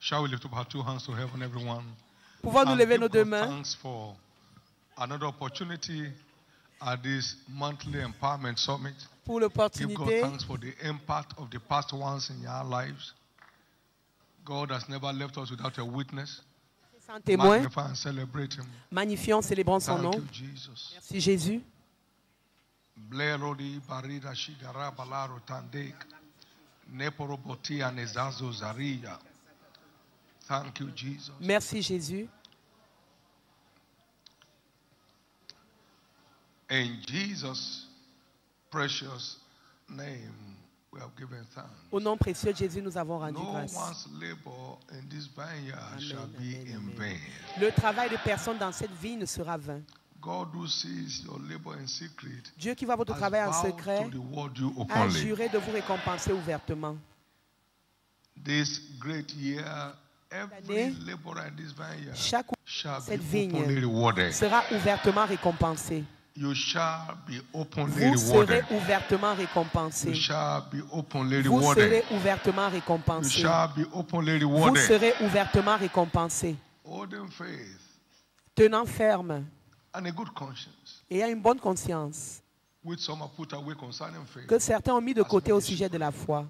Shall we lift up our two hands to heaven, everyone? Pouvons-nous And lever give nos God deux mains thanks for another opportunity at this monthly empowerment summit. pour Give God l'opportunité. thanks for the impact of the past ones in your lives. God has never left us without a witness. Sans témoin, Magnify and celebrate Him. magnifions, célébrons son Thank nom. you, Jesus. Merci Jésus. Blerodi barida shigara balaro tandek. Neporoboti anezazo zaria. Thank you, Jesus. Merci Jésus. In Jesus' precious name, we have given thanks. Au nom précieux de Jésus, nous avons rendu No grâce. one's labor in this vineyard Amen, shall be amen, in amen. vain. Le travail de personne dans cette vie ne sera vain. God who sees your labor in secret Dieu qui voit votre has travail en vowed secret to reward you a openly. juré de vous récompenser ouvertement. This great year, every année, laborer in this vineyard Chaque shall cette be vigne openly rewarded. sera ouvertement récompensée. You shall be openly Vous serez rewarded. ouvertement You récompensé. shall be openly Vous rewarded. serez ouvertement You récompensé. shall be openly Vous rewarded. serez ouvertement récompensé. Holding faith Tenant ferme and a good conscience, et à une bonne conscience which some have put away concerning faith. que certains ont mis de côté au sujet de la foi.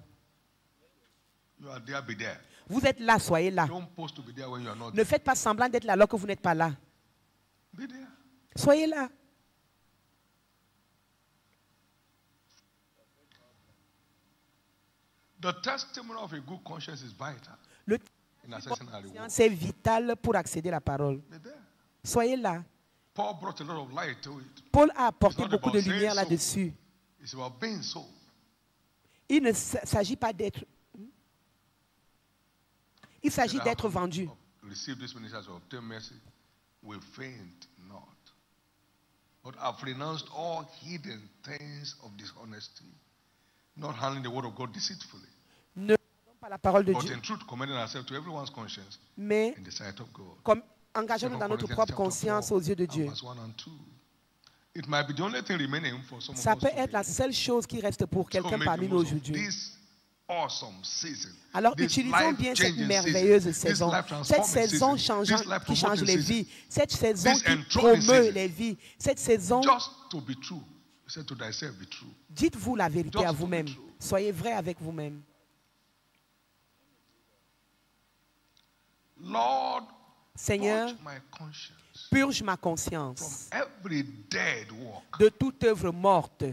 You are there, be there. Vous êtes là, soyez là. Don't post to be there when you are not Ne there. faites pas semblant d'être là alors que vous n'êtes pas là. Be there. Soyez là. The testimony of a good conscience is vital Le in accessing our reward. c'est vital pour accéder à la parole. Be there. Soyez là. Paul brought a lot of light to it. Paul a apporté It's not beaucoup de about saying lumière so. là-dessus. It's about being so. Il ne s'agit pas d'être. Il s'agit That d'être I vendu. receive this ministry as obtain mercy, will faint not. But I've renounced all hidden things of dishonesty, not handling the word of God deceitfully, Ne prenons pas la parole de but Dieu, in truth commending ourselves to everyone's conscience mais in the sight of God. comme engageons-nous dans notre propre Chapter conscience 4, aux yeux de Dieu. verse 1 and 2. It might be the only thing remaining for some Ça of peut us être la today seule chose qui reste pour to quelqu'un make parmi the nous most of aujourd'hui. this awesome season. Alors This utilisons bien cette life-changing merveilleuse season, saison, this life cette transforming saison season, changeante this life qui change promoting les season. vies, cette saison This qui enthroning promeut season. les vies, cette saison, Just to be true. He said to thyself, be true. dites-vous la vérité Just à to be vous-même. true. Soyez vrai avec vous-même. Lord, Seigneur, purge my conscience purge ma from conscience every dead work de toute œuvre morte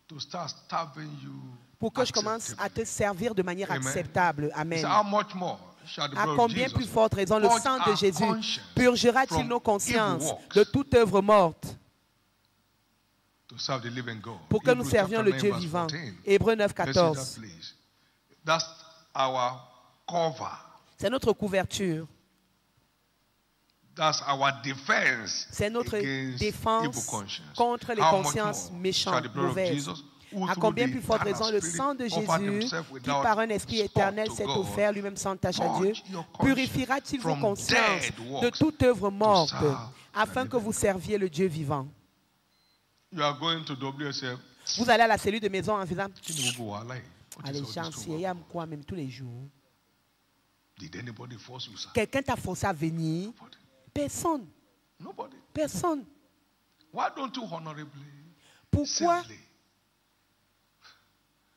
to start serving you. pour que je commence à te servir de manière Amen. acceptable. He Amen. said, how much more shall the À blood of combien Jesus plus forte raison le purge sang de our Jésus conscience purgera-t-il from nos consciences evil works de toute œuvre morte to serve the living God? pour que nous Hebrews servions chapter le 9, Dieu verse vivant. 14. Hébreux 9, Let's see that, 14. please. That's our cover. C'est notre couverture. That's our defense C'est notre against défense evil conscience. contre les How much consciences more méchantes, shall the blood of mauvaises. Jesus, who À through combien the plus forte eternal raison le Spirit sang de offered Jésus, himself qui without par un esprit spot éternel to s'est God, offert lui-même sans tache à Dieu, purge your conscience purifiera-t-il vos from consciences dead works de toute œuvre morte, serve afin the que vous living serviez le Dieu vivant. You are going to WSF. Vous allez à la cellule de maison en faisant What allez, is j'en all this sais, to il y a quoi même tous les jours. Did anybody force you, sir? Quelqu'un t'a forcé à venir? Nobody. Personne. Nobody. Personne. Why don't you honorably, Pourquoi civilly,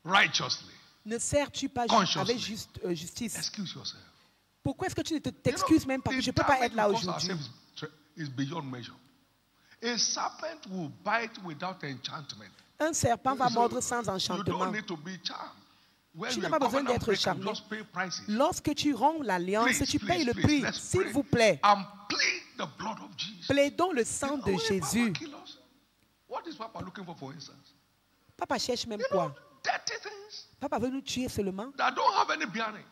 righteously ne sers-tu pas Consciously. avec justice? excuse yourself? Pourquoi est-ce que tu ne t'excuses même pas? the Je ne peux pas damage être là we cause aujourd'hui. ourselves is beyond measure. A serpent will bite without enchantment. Un serpent va So, mordre sans you enchantement. don't need to be charmed. When Tu you're n'as a pas besoin covenant d'être breaker, charmé. just pay prices. Lorsque tu romps l'alliance, Please, tu payes le please, prix. let's S'il pray. vous plaît, And plead the blood of Jesus. plaidons le sang de Only Papa Jésus. kill us. What is Papa looking for instance? Papa cherche même You know, quoi? dirty things Papa veut nous tuer seulement. that don't have any bearing.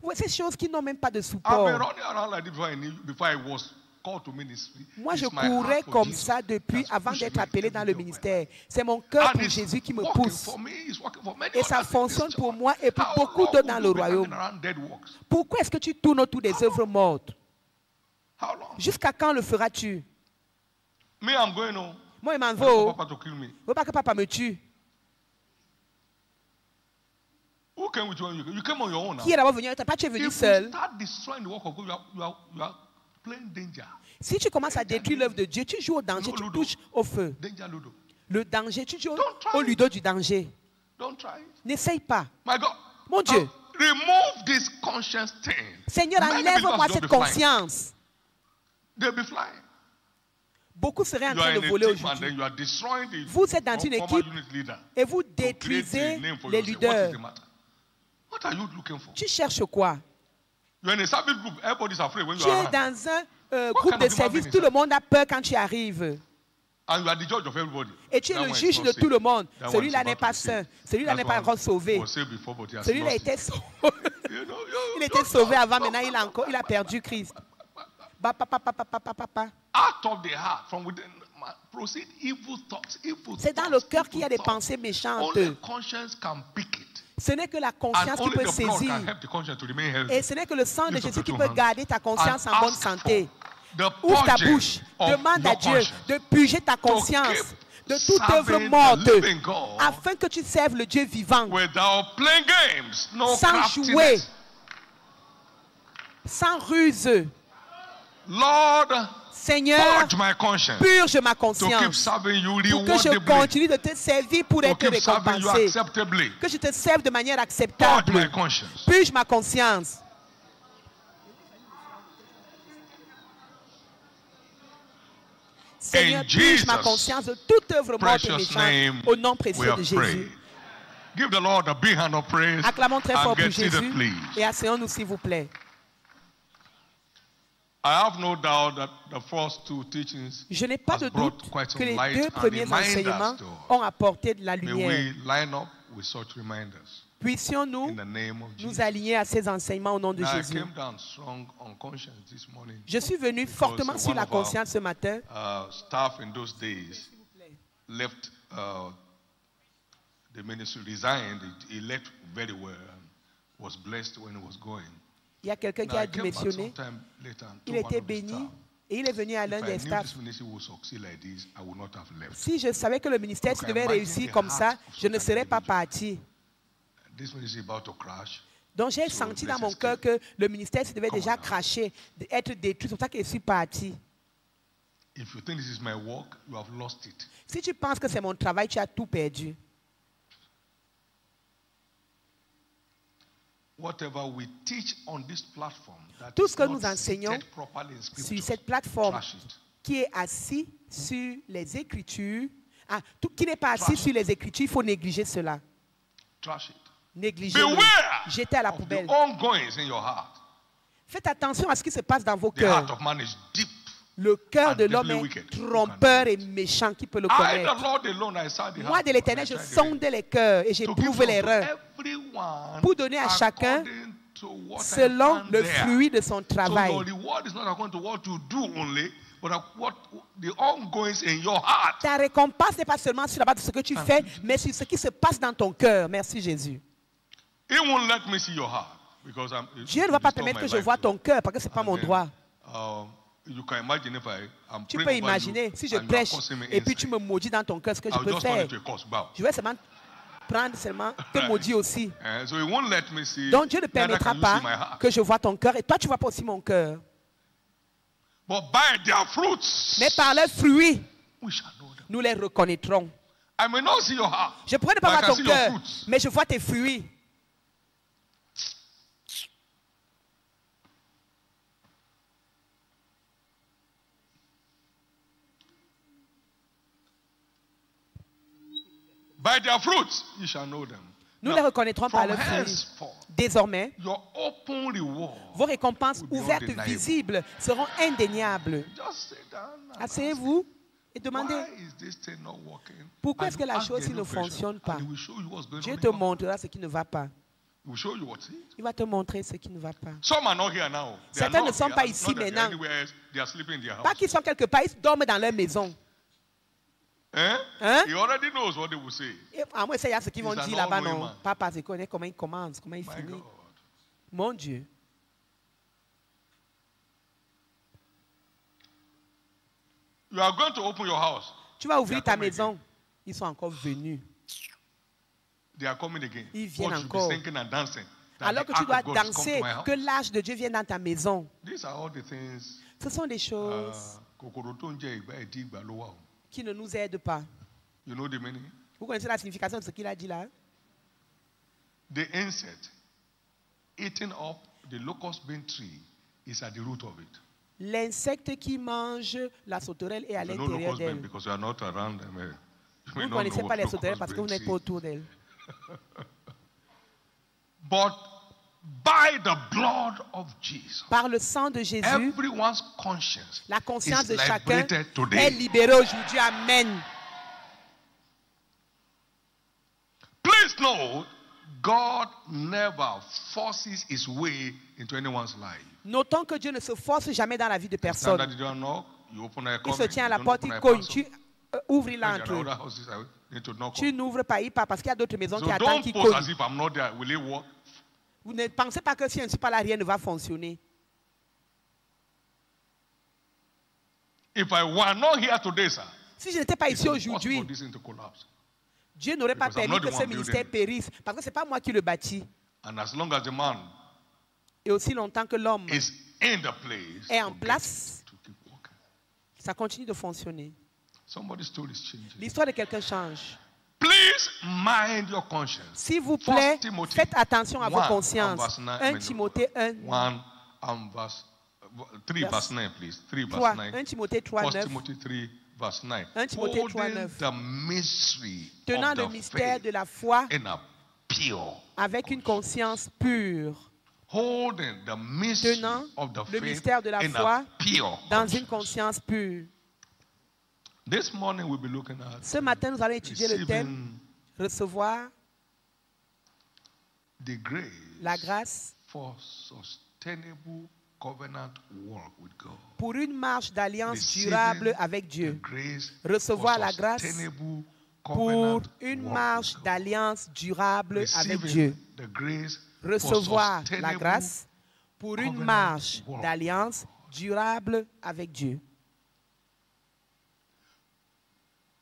Ouais, ces choses qui n'ont même pas de I've been support. running around like this before I was called to ministry. Moi, je It's my courais heart for comme Jesus ça depuis that's avant pushing d'être me appelé every dans day le of my ministère. life. C'est mon cœur And pour it's Jésus qui me working pousse. for me, it's working for many Et ça others in fonctionne this pour church. moi et pour How beaucoup long d'autres will dans you le be hanging royaume. around dead works? Pourquoi est-ce que tu tournes autour des œuvres mortes? How long? Jusqu'à quand le feras-tu? Me, I'm going home. Moi, il m'en I don't want vaut. Papa to kill me. Je veux pas que papa me tue. Who came with you? You came on your own now. Qui est d'abord venu avec toi? Pas tu es venu If seul. you start destroying the work of God, you are playing danger. Si tu commences à détruire l'œuvre de Dieu, tu joues au danger, tu touches au feu. Danger Ludo. Le danger, tu joues Don't try au it. ludo du danger. Don't try it. N'essaye pas. My God. Mon Dieu. Remove this conscience thing. Seigneur, Many enlève-moi believers cette will be flying. conscience. They'll be flying. Beaucoup seraient en You are train in de a voler team and aujourd'hui. then you are destroying the Vous êtes dans une former équipe unit leader. et vous To create a détruisez name for les yourself. What is leaders. the matter? What are you looking for? Tu cherches quoi? You are in a service group. Everybody's afraid when you Tu are es around. dans un What groupe kind de of human service, being tout is le monde a peur quand tu arrives. And you are the judge of everybody. Et tu es That le one is juge not de saved. tout le monde. That one Celui-là is n'est about pas to be saint. saved. Celui-là n'est That's pas one encore sauvé. was saved before, but he has Celui-là lost était it. sauvé. You know, Il était sauvé avant, maintenant il a perdu Christ. Ba, pa, pa, pa, pa, pa, pa, pa, pa. Out of the heart, from within, proceed evil thoughts. C'est dans le cœur qu'il y a des pensées méchantes. Only conscience can pick it. Ce n'est que la And conscience qui only peut the blood saisir. can help the conscience to remain healthy. Et ce n'est que le sang de Lift up Jésus your qui two peut hands garder ta conscience and en bonne ask santé. for the Ouvre ta purging bouche, of demande your à Dieu conscience de purger ta conscience keep de toute œuvre serving the morte living God afin que tu serves le Dieu vivant without playing games, no sans jouer, craftiness. sans ruse. Lord, Seigneur, purge my conscience purge ma to keep conscience serving you pour que je rewardably, continue de te servir pour to être keep serving you récompensé, acceptably. que je te serve de manière Purge acceptable. my conscience. Purge ma conscience. Seigneur, purge ma Jesus' conscience de toute œuvre morte et Precious méchante name, au nom we précieux have de Jésus. prayed. Give the Lord a big hand of praise Acclamons très fort and pour get seated, Jésus please. et asseyons-nous s'il vous plaît. I have no doubt that the first two teachings Je n'ai pas has de brought doute quite que some les light deux and premiers reminders enseignements to us. ont apporté de la May lumière. we line up with such reminders Puissions-nous in the name of nous Jesus. aligner à ces enseignements au nom de Now, I Jésus. came down strong on conscience this morning. Je suis venu fortement Because sur one la of our, conscience ce matin. Staff in those days left the ministry, resigned. He left very well and was blessed when he was going. Il y a quelqu'un qui Now, a I came back démissionné. sometime later and Il told one était of the béni staff, et il est venu à l'un if I des knew staffs. this ministry would succeed like this, I would not have left. Si je savais que le ministère You can devait imagine réussir the comme heart ça, of je ne such an serais pas individual. parti. This ministry is about to crash. Donc j'ai So, senti dans let's mon cœur escape. que le ministère devait Come déjà on now. cracher, être détruit. C'est pour ça que je suis parti. If you think this is my work, you have lost it. Si tu penses que c'est mon travail, tu as tout perdu. Whatever we teach on this platform that Tout is ce que not nous enseignons seated properly in sur scriptures, cette plateforme trash it. qui est assis sur les Écritures, tout qui n'est pas assis Trash. sur les Écritures, il faut négliger cela. Trash it. Négligez-le. Beware Jetez à la of the poubelle. ongoings in your heart. Faites attention à ce qui se passe dans vos The heart cœurs. of man is deep. Le cœur and de l'homme deeply est wicked. trompeur et méchant. Qui peut le I, the connaître? Lord alone, I saw the Moi, heart de l'Éternel, and je I tried the sondais les cœurs et to give j'éprouve les unto reins everyone pour donner à chacun according to what I selon found le there. fruit de son So travail. your reward is not according to what you do only, but what the ongoings in your heart. Ta récompense n'est pas seulement sur la base de ce que tu fais, mais sur ce qui se passe dans ton cœur. Merci Jésus. He won't let me see your heart because Dieu ne va pas permettre que je voie ton cœur parce que ce n'est pas mon droit. You can imagine if I'm Tu praying peux over imaginer you si je and you are prêche cursing me et puis tu inside. me maudis dans ton cœur, ce que je I'll peux just turn faire. into a curse bow. Je vais seulement prendre seulement te maudire aussi. So he won't let me see. Donc Dieu ne neither permettra can you see my pas heart. que je vois ton cœur et toi tu ne vois pas aussi mon cœur. But by their fruits, Mais par leurs fruits, we shall know them. nous les reconnaîtrons. I may not see your heart. Je pourrais ne but pas I voir can ton see your cœur, fruits. mais je vois tes fruits. By their fruits, you shall know them. Nous Now, les reconnaîtrons par from leurs fruits. henceforth, Désormais, your open reward. vos récompenses will be ouvertes, undeniable. visibles, seront indéniables. Just sit down and Asseyez-vous et ask, demandez, why is this thing not working? pourquoi And est-ce que you la ask chose the ci ne innovation, fonctionne and pas? he will show you what's going Dieu on te in your heart. montrera ce qui ne va pas. He will show you what's it. Il va te montrer ce qui ne va pas. Some are not here now. They are Certains not ne sont here. pas Not ici that they're maintenant. anywhere else. They are sleeping in their Pas house. qu'ils sont quelque part, ils dorment dans leur maison. Eh? Hein? He already knows what they will say. Et à moi, c'est ce qu'ils vont He's an dire là-bas, all-knowing non. man. Papa, je connais comment il commence, comment il My finit. God. Mon Dieu. You are going to open your house. Tu vas ouvrir They are ta coming maison. Ils sont encore venus. They are coming again. Ils viennent What should encore. be singing and dancing. That Alors the que tu ark dois of God has come danser, to my house. que l'âge de Dieu vienne dans ta maison. These are all the things Ce sont des choses kòkòrò tó ń jẹ ìgbà ẹ̀dí ìgbà ló wà o. qui ne nous aident pas. You know the meaning? Vous connaissez la signification de ce qu'il a dit là? The insect eating up the locust bean tree is at the root of it. L'insecte qui mange la sauterelle est à You know l'intérieur locust bean d'elle. because you are not around them. You Vous may ne not connaissez know pas what les sauterelles locust parce que vous bean n'êtes pas is. autour d'elles. But by the blood of Jesus, Par le sang de Jésus, everyone's conscience la conscience is de chacun liberated est today. libérée aujourd'hui. Amen. Please note, God never forces his way into anyone's life. Notons que Dieu ne se force jamais dans la vie de It's not that personne. you don't knock, you open a Il comment, se tient à la you don't porte, open il a cogne. parcel. Tu ouvres, il When entre. there are other houses, I need to knock Tu on. n'ouvres pas, il part parce qu'il y a d'autres maisons So qui attendent, don't qui pose as cognent. if I'm not there. Will it work? Vous ne pensez pas que si je ne suis pas là, rien ne va fonctionner. If I were not here today, sir, Si je n'étais pas it's ici impossible for aujourd'hui, this thing to collapse. Dieu n'aurait pas Because I'm permis not que the ce one ministère building it. périsse. Parce que ce n'est pas moi qui le bâtis. And as long as the man Et aussi longtemps que l'homme is in the place, est en forget place, to keep walking. ça continue de fonctionner. Somebody's story is changing. L'histoire de quelqu'un change. Please mind your conscience. S'il vous First plaît, Timothy faites attention à vos 1 and consciences. verse 9, 1 Timothée 1, 1 and verse 3 Verse verse 9, please. 3 verse 3. 9. 1 Timothée 3, 1 9. Timothy 3 verse 9. 1 Timothée 3, Holding 9. the mystery Tenant of le the mystère faith de la foi in a pure avec une conscience pure, holding the mystery Tenant of the le faith mystère de la in foi a pure dans une conscience. conscience pure. This morning we'll be looking at Ce matin, nous allons étudier le thème receiving recevoir the grace la grâce for sustainable covenant work with God. pour une marche d'alliance Receiving durable avec the Dieu. grace Recevoir for la grâce sustainable Pour covenant une work marche with God. d'alliance durable avec Receiving Dieu. the grace for Recevoir la sustainable grâce pour une covenant marche work. d'alliance durable avec Dieu.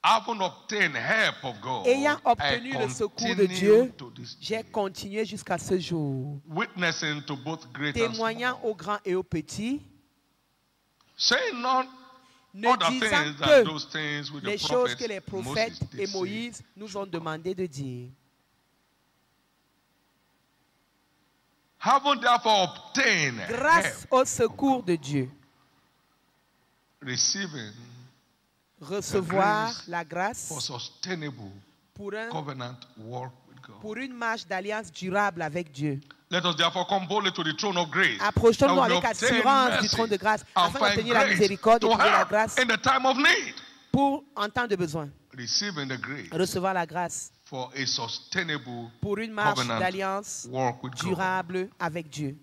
Having obtained help of God, Ayant I obtenu le secours de continue Dieu, to this j'ai day, continué jusqu'à ce jour, witnessing to both great and témoignant small, aux grands et aux petits, saying none ne other disant things than que those things which les the choses prophets que les Moses prophètes did et say. Moïse nous ont demandé de dire. Having therefore obtained Grâce help, au secours de Dieu, receiving recevoir grace la for grâce sustainable pour covenant work with God. pour une marche d'alliance durable avec Dieu. Let us therefore come boldly to the throne of grace. Approchons-nous that we avec may obtain assurance du mercy trône de grâce and afin find d'obtenir la grace miséricorde et to trouver la help grâce in the time of need. pour en temps de besoin. Receiving the grace Recevoir la grâce for a sustainable pour une marche covenant d'alliance work with God. durable avec Dieu.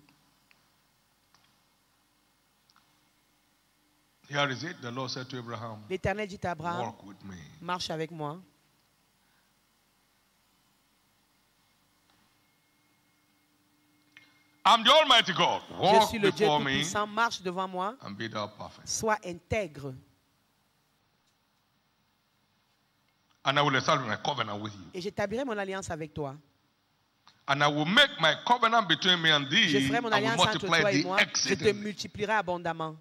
Here is it. The Lord said to Abraham, L'Éternel dit à Abraham, walk with me. marche avec moi. I'm the Almighty God. Je Walk suis le Dieu before me Tout-Puissant, marche devant moi, and be thou perfect. sois intègre. And I will establish my covenant with you. Et j'établirai mon alliance avec toi. And I will make my covenant between me and Je thee. ferai mon I will alliance entre multiply toi et thee moi. Je te exceedingly. multiplierai abondamment.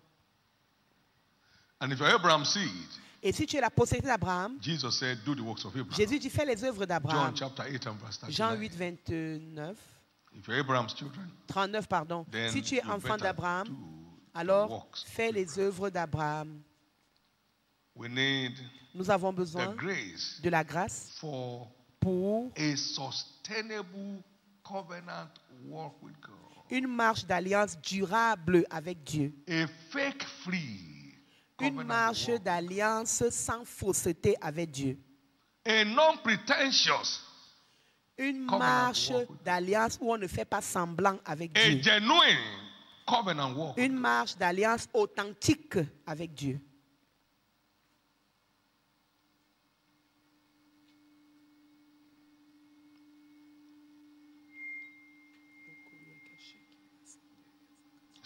And if you're Abraham's seed, Et si tu es la postérité d'Abraham, Jesus said, do the works of Abraham. Jésus dit fais les œuvres d'Abraham. John chapter 8 and verse 39. Jean 8, 29, If you're Abraham's children, 39, pardon. then Si tu es you enfant better d'Abraham, do the alors works. fais les œuvres d'Abraham. We need Nous avons the besoin grace de la grâce for pour a sustainable covenant walk with God. une marche d'alliance durable avec Dieu. A fake-free Une covenant marche walk. d'alliance sans fausseté avec Dieu. A non-pretentious, Une Covenant marche walk with d'alliance où on ne fait pas semblant avec a Dieu. genuine covenant walk. Une marche d'alliance authentique avec Dieu.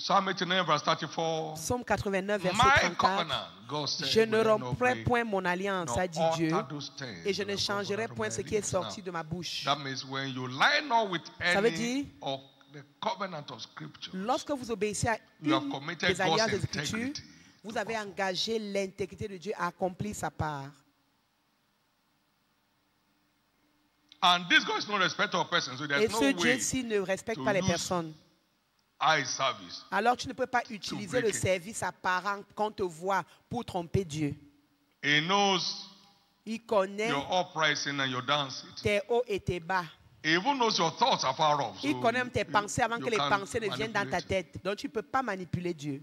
Psalm 89, verse 34. Psaume 89, verset My 34. covenant, God said, Je ne will I not romprai break, point mon alliance, nor a dit Dieu, alter those things et je that ne have gone changerai out of point my ce qui est lips. sorti Now, de ma bouche. that means when you line up with Ça veut any dire, of the covenant of scripture, lorsque vous obéissez à you have une committed des alliances God's des Écritures, integrity. vous avez engagé l'intégrité de Dieu à accomplir sa part. And this God is no respecter of persons, so Et there's no ce way Dieu-ci ne respecte to pas les lose personnes. eye service. Alors tu ne peux pas utiliser le break it. service apparent qu'on te voit pour tromper Dieu. He knows Il connaît your uprising and your downside. tes hauts et tes bas. He even knows your thoughts are far off. Il connaît même tes pensées avant que les can't pensées ne viennent dans ta manipulate. tête. Donc tu ne peux pas manipuler Dieu.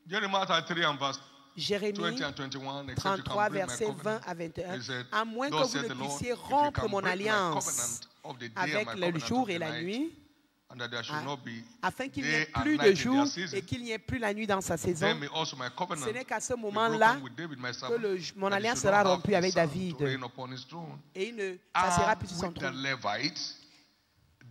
Jeremiah 33 and verse 20 Jérémie and 21. except you 33, can break my verset 20 covenant. à 21. He said, À moins que "Thus vous saith ne the Lord, puissiez if you rompre can mon break my alliance covenant of the day and avec my le covenant jour of et the la night, nuit, and that there should not be afin qu'il n'y ait day and plus night de in jour their season, et qu'il n'y ait plus la nuit dans sa saison, then may also my covenant ce n'est qu'à ce be moment-là broken with David, my que servant, mon that he alliance should sera not have rompue a avec son David. to reign upon his throne. Et il ne s'assiera And plus sur son with the trône. Levites,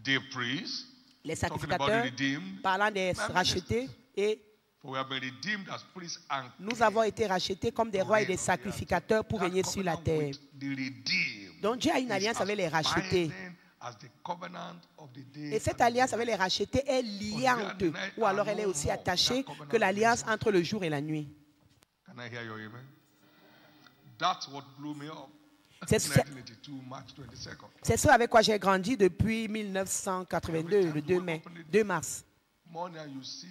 the priests, Les talking about the sacrificateurs, redeemed, parlant des my rachetés, et for we have been redeemed as priests and nous avons été rachetés comme des rois et des sacrificateurs pour that régner sur la covenant terre. with the redeemed Donc Dieu a une is alliance as avec les rachetés. binding as the covenant of the day Et cette and the alliance night. avec les rachetés est liante, ou alors elle est aussi attachée que l'alliance entre le jour et la nuit. Can I hear your amen? That's what blew me up. C'est 1982, March 22nd. C'est ce avec quoi j'ai grandi depuis 1982, le 2 mars. Morning and you see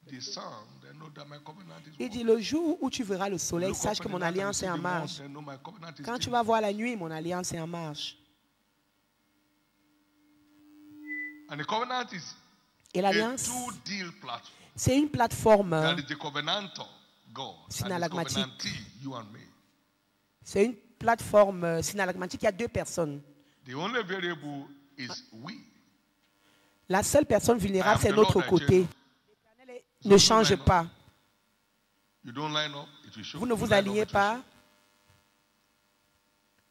the sun, then know that my covenant is Il dit, working. le jour où tu verras le soleil, Look sache up que in mon the night and you alliance see est en the moon, marche. then know my covenant is Quand tu still vas voir la nuit, mon alliance est en marche. And the covenant is Et a l'alliance, two-deal platform. c'est une plateforme, That is the covenantor, God, and the synalagmatique. covenantee, you and me. c'est une plateforme synalagmatique. Il y a deux personnes. The only variable is we. La seule personne vulnérable, I c'est am the notre Lord thy côté. Jehovah. Ne change pas. You don't line up, it will show. Vous ne You vous line up, alignez it will pas. show.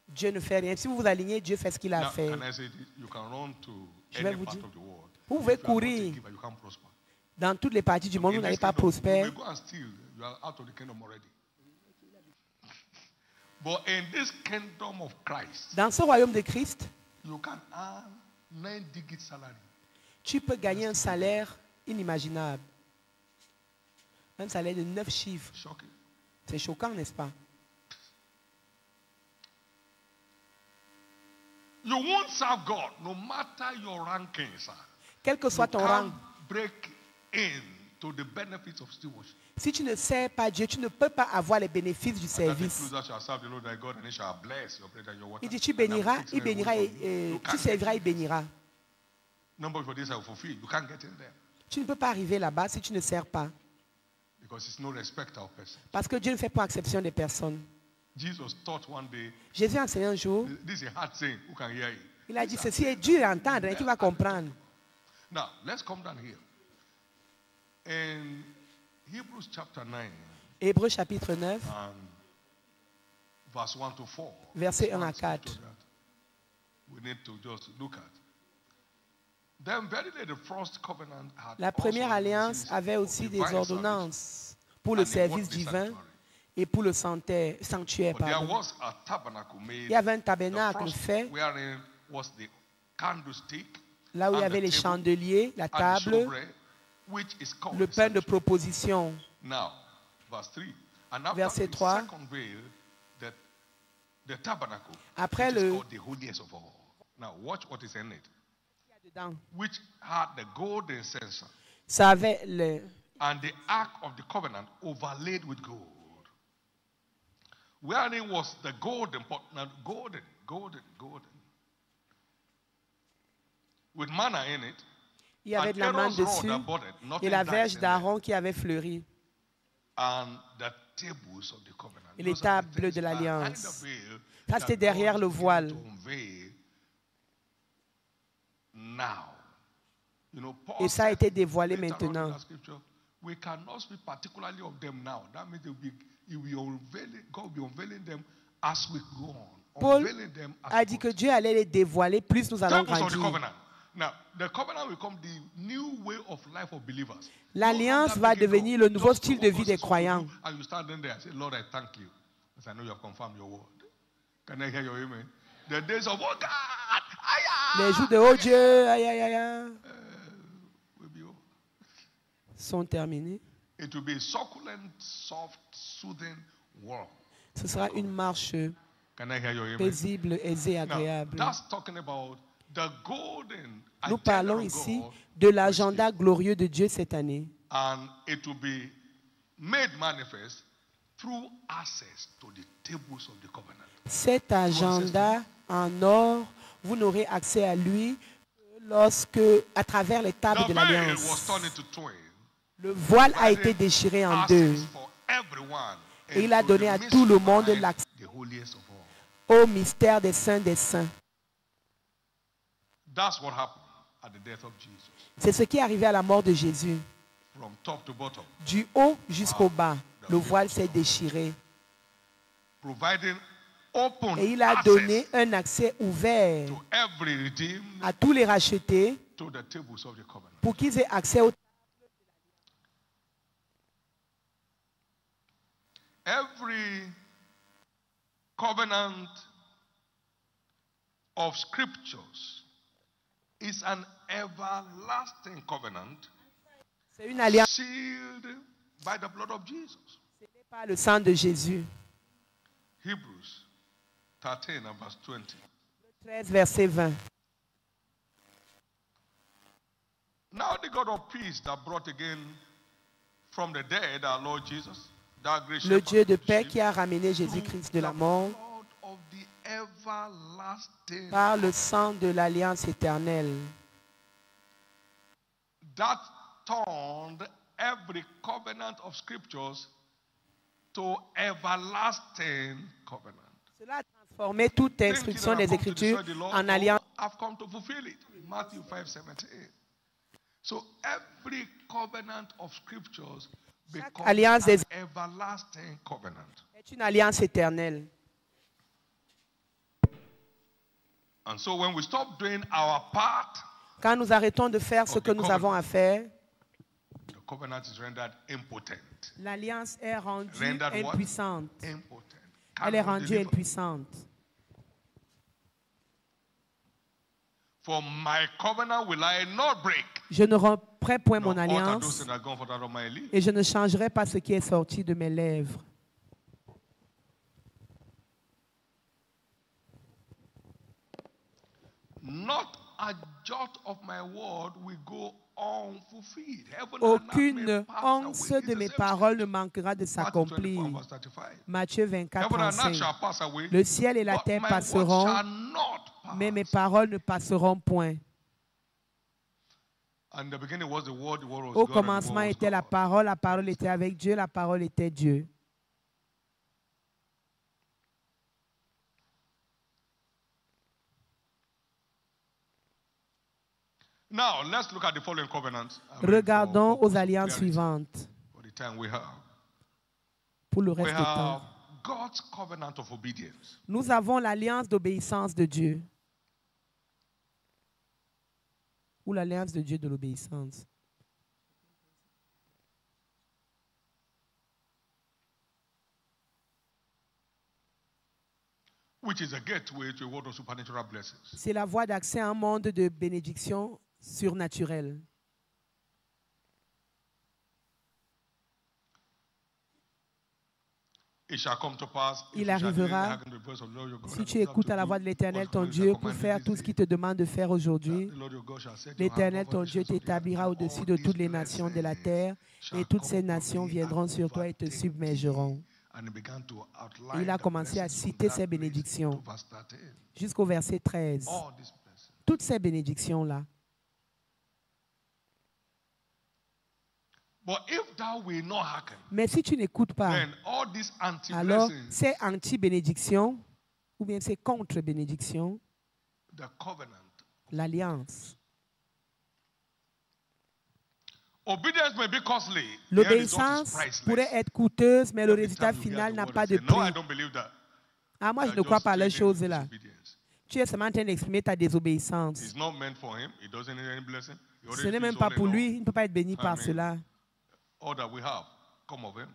Dieu ne fait rien. Si vous vous alignez, Dieu fait ce qu'il a Now, fait. can I say this? You can run to Je vais any vous part dire. of the world. Vous pouvez If you are not a courir giver, you can't prosper. dans toutes les parties du monde, vous In n'allez this pas kingdom, you prospérer. may go and steal. You are out of the kingdom already. But in this kingdom of Christ, Dans ce royaume de Christ, you can earn 9-digit salary. tu peux gagner un salaire inimaginable. Un salaire de 9 chiffres. Shocking. C'est choquant, n'est-ce pas? You won't serve God no matter your ranking, sir. Quel que soit You ton can't rang, break in to the benefits of stewardship. si tu ne sers pas Dieu, tu ne peux pas avoir les bénéfices du That service. includes that shall serve the Lord thy God and he shall bless your bread and your water. Il dit, tu And I will béniras, fix il every bénira, one et, for you. You tu can't serviras, get il bénira. number for this I will fulfill. You can't get in there. Tu ne peux pas arriver là-bas si tu ne sers pas. Because it's no respect of person. Parce que Dieu ne fait pas exception des personnes. Jesus taught one day, Jésus a enseigné un jour, this is a hard saying, who can hear it? il a dit, ceci est dur à entendre et tu vas comprendre. Now, let's come down here. In Hebrews chapter 9 Hébreux chapitre 9, and verse 1 to 4. Versets 1 à Let's come to 4. that. We need to just look at. Then verily the first covenant had la première also alliance ordinances avait of aussi divine des ordonnances pour service le and a service worldly divin sanctuary. et pour le sanctuaire. But there Pardon. was a tabernacle made, Il y avait un the tabernacle first fait wherein was the candlestick, là où il y and avait the les table, chandeliers, la and the table, showbread, which is called le the pain de sanctuary. proposition. Now, verse 3. And after Verset the 3. second veil, the tabernacle, Après which is le- called the holiest of all. Now, watch what is in it. Dedans. Which had the golden censer Ça avait le, and the ark of the covenant overlaid with gold. Wherein was the golden pot, now golden, with manna in it, il y avait and de la manne Aaron's rod dessus abode it, et nothing la dies verge in there. d'Aaron qui avait fleuri. And the tables of the covenant. Et les Those are the tables things de behind l'alliance. the veil Ça, that c'était derrière God le is beginning voile. to unveil now. You know, Paul Et ça a said été dévoilé later on in maintenant. that scripture, we cannot speak particularly of them now. That means God will be unveiling them as we go on. Paul Unveiling them as a we dit go que Dieu allait les dévoiler, plus nous allons Tables of the grandir. covenant. Now, the covenant will become the new way of life of believers. L'alliance No va longer begin devenir to le nouveau just style do de what vie God des says you will croyants. do, and you stand in there and say, Lord, I thank you, because I know you have confirmed your word. Can I hear your amen? The days of, oh God, Les jours de oh Dieu, aïe, aïe, aïe, aïe, will be over. sont terminés. It will be a succulent, soft, soothing world. Ce sera une marche Can I hear your amen? paisible, aisée, Now, agréable. that's talking about the golden Nous agenda parlons of ici God, de l'agenda glorieux de Dieu cette année. and it will be made manifest through access to the tables of the covenant. Cet agenda en or, vous n'aurez accès à lui lorsque, à travers les tables The de veil was l'Alliance. torn into twain. Le voile a été déchiré en deux Access for everyone. et il a into donné the à mystery tout le monde behind l'accès the holiest of all. au mystère des saints des saints. That's what happened at the death of Jesus. C'est ce qui est arrivé à la mort de Jésus. From top to bottom. Du haut jusqu'au bas, le voile s'est déchiré. Providing open Et il a access donné un accès ouvert to every redeemed à tous les rachetés to the tables of the covenant. pour qu'ils aient accès au Every covenant of scriptures is an everlasting covenant C'est une alliance sealed by the blood of Jesus. par le sang de Jésus. Hebrews 13 and verse 20. 13, verset 20. Now the God of peace that brought again from the dead our Lord Jesus, that great Le Dieu shepherd de of the paix sheep, qui a ramené Jésus-Christ de la mort blood of the everlasting, par le sang de l'alliance éternelle. that turned every covenant of scriptures to everlasting covenant. Cela a transformé toute instruction des Écritures en alliance. I've come to fulfill it. Matthew 5:17. So every covenant of scriptures becomes alliance des- an everlasting covenant. C'est une alliance éternelle. And so when we stop doing our part, Quand nous arrêtons de faire ce que nous avons à faire, the covenant is rendered impotent. l'alliance est rendue Rendered what? impuissante. Impotent. Elle est Cannot rendue deliver. impuissante. For my covenant will I not break. Je ne romprai point nor mon alter those alliance things that gone forth out of my lips. et je ne changerai pas ce qui est sorti de mes lèvres. Not a jot of my word will go unfulfilled. Heaven and earth Aucune may pass once away. de It's the mes same paroles ne scripture. manquera de Matthew 24, s'accomplir. verse 35. Matthieu 24, Heaven and earth 35. shall pass away, Le ciel et la but terre my word passeront, shall not pass. mais mes paroles ne passeront point. And in the beginning was the word was Au God, and the commencement word was était la God. parole était avec Dieu, la parole était Dieu. Now, let's look at the following covenants. I mean, Regardons for aux alliances clarity, suivantes for the time we have. pour le We reste du temps. have God's covenant of obedience. Nous avons l'alliance d'obéissance de Dieu. Ou l'alliance de Dieu de l'obéissance. Which is a gateway to a world of supernatural blessings. C'est la voie d'accès à un monde de bénédictions surnaturelles. It shall come to pass, if Il you shall arrivera, hearken to the voice of the Lord your God, Si and tu observe écoutes to à la do voix de l'Éternel, what ton the Lord Dieu, shall pour command faire you tout this ce qu'il day, te demande de faire aujourd'hui, that the Lord your God shall set your hand l'Éternel, over ton the Dieu, nations of the earth, t'établira and au-dessus all de these toutes les nations de la blessings terre, shall et toutes come ces upon nations thee viendront and sur toi et te overtake submergeront. thee. And he began to Et outline il a the commencé à blessings from citer that ces place bénédictions to verse 13. jusqu'au verset 13. All these blessings. Toutes ces bénédictions-là. But if thou will not hearken, Mais si tu n'écoutes pas, then all these alors anti-blessings, ces anti-bénédictions, ou bien ces contre-bénédictions, the covenant. l'alliance. Obedience may be costly. The end result is L'obéissance priceless. pourrait être coûteuse, mais le Every résultat time you hear final the n'a word pas and de say, no, I prix. don't believe that. Ah, moi, You je are ne crois just pas à la trading chose là. disobedience. Tu es seulement en train d'exprimer ta désobéissance. It's not meant for him. He doesn't need any blessing. He Ce already n'est même feels pas all pour alone. lui. Il ne peut pas être béni I par mean, cela. All that we have come of him.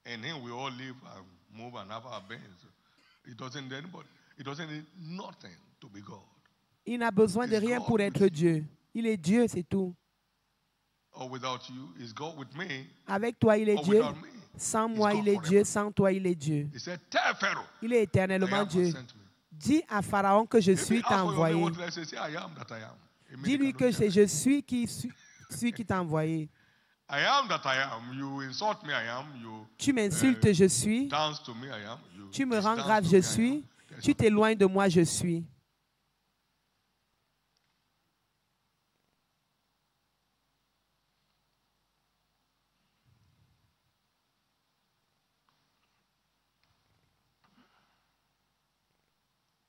In him we all live and move and have our beings. He doesn't need anybody. He doesn't need nothing to be God. Il n'a besoin de Is rien God pour with être you? Dieu. Il est Dieu, c'est tout. Or without you, is God with me? Avec toi, il est Or Dieu. without me? Sans Is moi, God il est forever? Dieu. Sans toi, il est Dieu. He said, tell Pharaoh, Il est I éternellement am Dieu. has sent me. Dis à Pharaon que je If he suis asks t'a for your name, envoyé. what did I say? Say, I am that I am. Amen. Dis-lui que c'est je suis qui t'a envoyé. I am that I am. You insult me, I am. You Tu m'insultes, je suis. dance to me, I am. You Tu me rends distance grave, to je me, I suis. am. There's Tu t'éloignes de moi, je suis.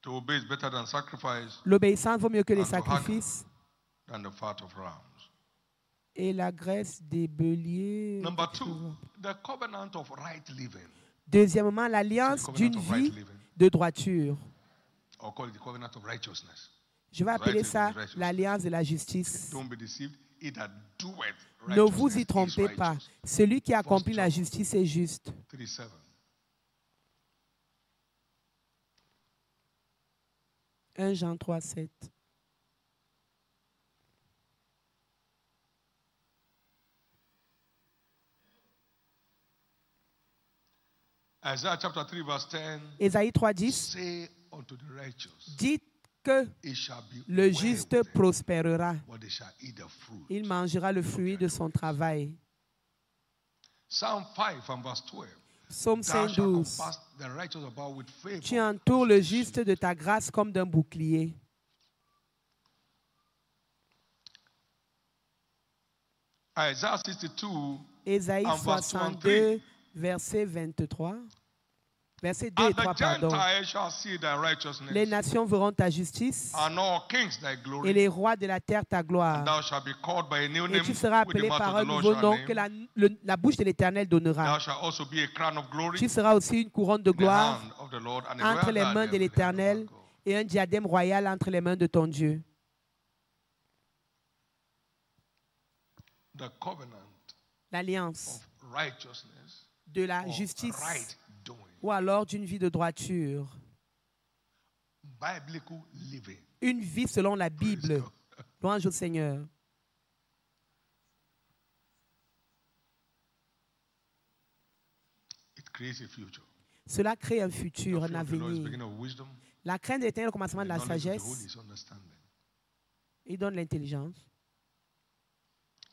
To obey is better than sacrifice, L'obéissance vaut mieux que les And to hearken. sacrifices than the fat of rams. et la graisse des béliers. Number two, the covenant of right living. Deuxièmement, l'alliance Covenant d'une of right vie living. de droiture. Or call it the covenant of righteousness. Je vais Right appeler living ça is righteous. l'alliance de la justice. Don't be deceived. He that doeth Ne vous righteousness y is trompez pas. righteous. Celui qui accomplit la John. justice est juste. 3:7. 1 Jean 3, 7. Isaiah chapter 3 verse 10. Ésaïe 3, 10. Say unto the righteous, Dit que it shall be le well juste with them, prospérera. but they shall eat the fruit. Il mangera le fruit de son travail. Psalm 5 and verse 12. Psaume Thou 5, shalt 12. compass the righteous about with favor. Tu entoures le juste de ta grâce comme d'un bouclier. Isaiah 62 Ésaïe and verse 2 and 62, verset 23. Verset 2 et And the 3, pardon. Gentiles shall see thy righteousness, Les nations verront ta justice and all kings thy et glory. les rois de la terre ta And gloire. thou shalt be called by a new Et name, tu seras which the appelé mouth par of un the Lord nouveau shall nom name. que la bouche de l'Éternel donnera. Thou shalt also be a crown of glory Tu seras aussi une couronne de in the gloire hand of the Lord, and a entre royal les mains diadem de in the hand of l'Éternel our God. et un diadème royal entre les mains de ton Dieu. The covenant L'alliance of righteousness de la or justice right doing, ou alors d'une vie de droiture. biblical living. Une vie selon la Praise Bible. God. Louange au Seigneur. It creates a future. Cela crée un The futur, un fear of the Lord is avenir. beginning of wisdom. La crainte de l'Éternel est le commencement The de la knowledge of the holy sagesse. is understanding. Il donne l'intelligence.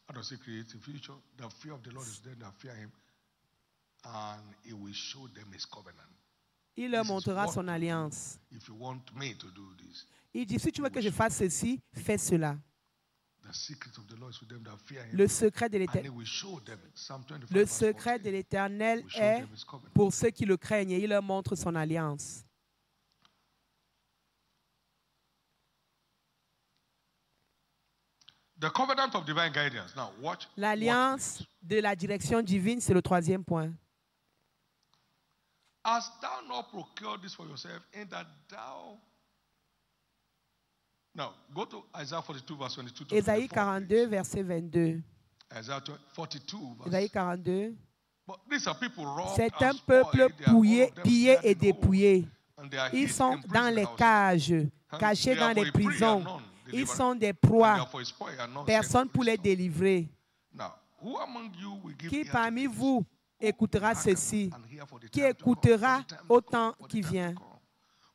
How does it create a future? The fear of the Lord is them that fear him, and he will show them his covenant. Il leur This is montrera what son to do alliance. If you want me to do this, Il dit, si tu veux que je fasse ceci, fais cela. the secret of the Lord is with them that fear him, Le secret de and he l'Éternel, will show them. Psalm 25, le verse secret 14, de l'Éternel will show est them his covenant. pour ceux qui le craignent et il leur montre son alliance. The covenant of divine guidance. Now, watch. L'alliance de la direction divine, c'est le troisième point. Hast thou not procured this for yourself, in that thou. Now, go to Isaiah 42, verse 22 to Ésaïe 24, 42, verset 22. please. Isaiah 42, verse. Ésaïe 42. But these are people robbed C'est and un peuple spoiled. They are all pillé, of them pillé scattered et in holes, dépouillé. and they are Ils hid sont in dans prison les houses. cages, And cachés dans therefore les a prey prisons. and none Ils delivered. sont des And proies. therefore a spoil and none Personne sent pour les to restore. délivrer. Now, who among you will give Qui ear to parmi this? vous écoutera Hearken ceci? and hear for the Qui time to come, écoutera for the time to au come, temps for the qui time to vient? come.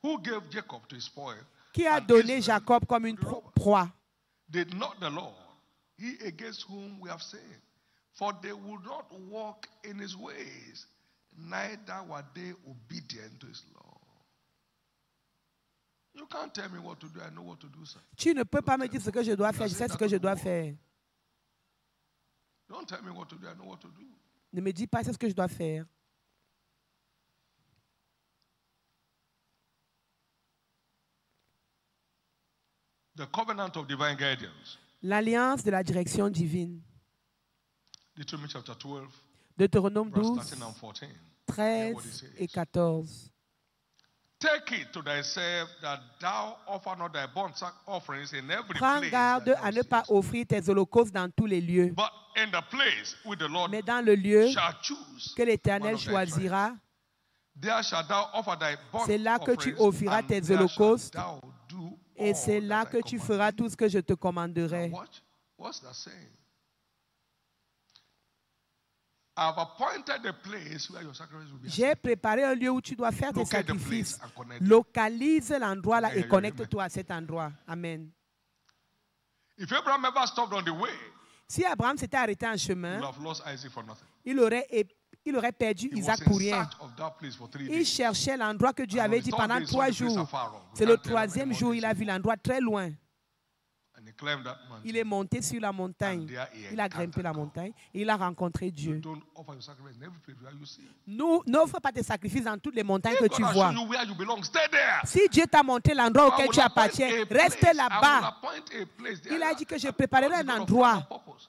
Who gave Jacob to his spoil? Qui a and donné Israel Jacob comme une to the robbers? proie? Did not the Lord, he against whom we have sinned? For they would not walk in his ways, neither were they obedient to his law. You can't tell me what to do. I know what to do, sir. Tu ne peux pas me dire ce que je dois faire. Je sais ce que je dois faire. Don't tell me what to do. I know what to do. Ne me dis pas c'est ce que je dois faire. The covenant of divine guidance. L'alliance de la direction divine. Deuteronomy chapter 12, Deutéronome verse 12, 13 and 14. Hear 13 what it says. et 14. Take it to thyself that thou offer not thy burnt offerings in every Prends place. garde that thou à ne pas seest. offrir tes holocaustes dans tous les lieux. But in the place which the Lord Mais dans le lieu shall choose, que l'Éternel one of thy choisira, tribes, there shalt thou offer thy burnt c'est là que tu offerings, offriras and tes there holocaustes, shalt thou do et all c'est là that que I tu command feras thee. tout ce que je te Now commanderai. watch. What's that saying? I've appointed a place where your sacrifice will be. J'ai préparé un lieu où tu dois faire tes Locate the sacrifices. place and connect it. Localise l'endroit là Yeah, et yeah, connecte-toi à cet endroit. Amen. If Abraham ever stopped on the way, Si Abraham s'était arrêté en he chemin, would have lost Isaac for nothing. il aurait perdu He Isaac was pour in rien. search of that place for 3 Il days. cherchait l'endroit que Dieu And on avait the dit third pendant day, he saw 3 the place jours. afar off. C'est We le can't tell how many troisième more jour, days il a it vu was. l'endroit très loin. And he climbed that mountain. Il est monté sur la montagne. And there he Il a grimpé la encountered God. montagne et il a rencontré You Dieu. don't offer your sacrifice in every place where you see. N'offre pas tes sacrifices dans toutes les montagnes que If tu God has vois. shown you where you belong, stay there. Si Dieu t'a montré l'endroit I auquel will tu appoint appartiens, a reste place. I will là-bas. appoint a place there. Il a dit que je And préparerai God is un gonna endroit plan a purpose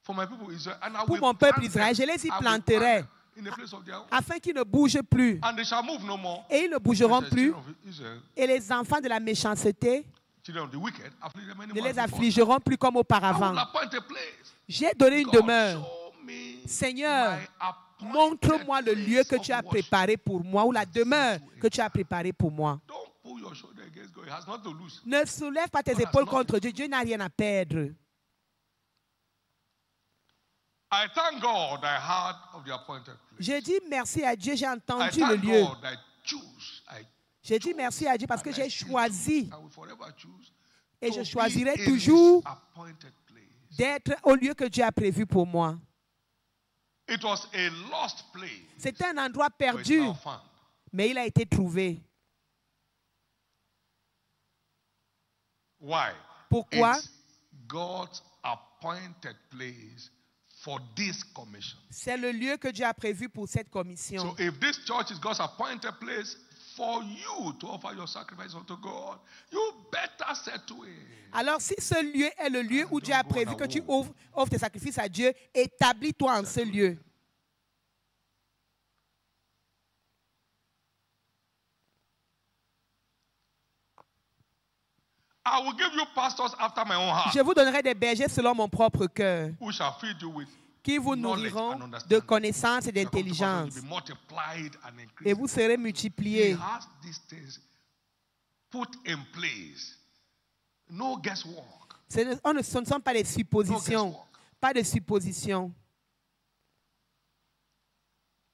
for my people Israel, and I pour will mon peuple plant Israël. Je them. les y I will planterai plant them in the place of their own. afin qu'ils ne bougent plus. And they shall move no more. Et ils ne bougeront The plus. children of Israel, Et les enfants de la méchanceté children of the wicked, afflict them ne anymore les as before. affligeront plus comme I auparavant. will appoint a place. J'ai donné une God, demeure. show me Seigneur, my appointed montre-moi le lieu que place tu as of worship. préparé pour moi ou la demeure que tu as préparée pour moi. Don't pull your shoulder against God. He has not to lose. Ne soulève pas tes épaules contre Dieu. Dieu n'a rien à perdre. I thank God I heard of the appointed place. J'ai dit merci à Dieu, j'ai I entendu le thank lieu. God I choose. J'ai dit merci à Dieu parce que And I j'ai still choisi choose. I will forever choose et to je be choisirai in toujours His appointed place. d'être au lieu que Dieu a prévu pour moi. It was a lost place, C'était un endroit but it's perdu, now found. mais il a été trouvé. Why? Pourquoi? It's God's appointed place for this commission. C'est le lieu que Dieu a prévu pour cette commission. So if this church is God's appointed place for you to offer your sacrifice unto God, you better set to it. Alors, si ce lieu est le lieu où Dieu a prévu que tu offres tes sacrifices à Dieu, établis-toi en ce lieu. I will give you pastors after my own heart, Je vous donnerai des bergers selon mon propre cœur, who shall feed you with qui vous knowledge nourriront and de understanding. connaissances et Shall come to pass d'intelligence, to be multiplied and increased. et vous serez He multipliés. has these things put in place. No guesswork. Ce ne sont pas des suppositions, pas de suppositions.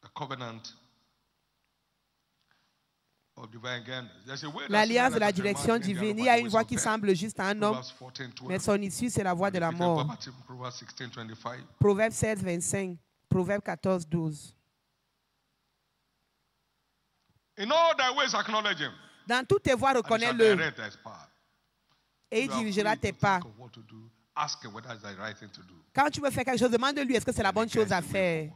The covenant of divine guidance. There's a way that L'alliance de seemeth la unto a man direction in the divine. end, Il y a but the une ways voix of qui death. semble juste à un homme, Proverbs 14:12. mais son issue, c'est la voix de la Repeated mort. verbatim, Proverbs 16:25. Proverbe 16, 25. Proverbe 14, 12. In all thy ways acknowledge him. Dans toutes tes voies, And he shall reconnais-le direct thy path. et il You are dirigera free tes to pas. think of what to do. Ask him whether it's the right thing to do. Quand tu veux faire quelque chose, demande-lui est-ce que c'est la bonne chose à faire.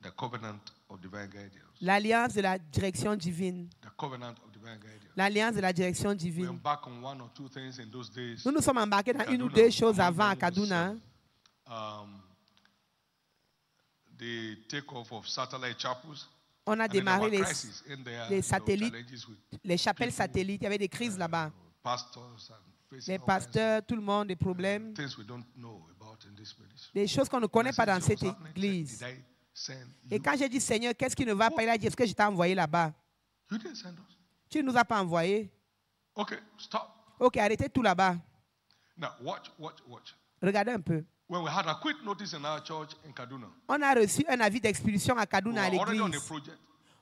The covenant of divine guidance. L'alliance de la direction divine. The covenant of divine guidance. L'alliance de la direction We divine. embark on one or two things in those days. Nous nous sommes embarqués dans une ou Kaduna, deux choses among avant à them was, Kaduna. The takeoff of satellite chapels. On a And then there démarré were les crises in there, les satellites. challenges with les chapelles satellites. Il y avait des crises là-bas. pastors and facing Les all kinds pasteurs, tout le monde, des problèmes. of things we don't know about in this ministry. Des choses qu'on ne connaît I pas said, dans "So cette what's happening?" église. Did I send Et you? quand j'ai dit, Seigneur, qu'est-ce qui ne va pas? Il a dit, est-ce que je t'ai envoyé là-bas? You didn't send us. Tu ne nous as pas envoyés. Okay, stop. Ok, arrêtez tout là-bas. Now watch. Regardez un peu. When we had a quick notice in our church in Kaduna, On a reçu un avis d'expulsion à we Kaduna à were already on a l'église. project.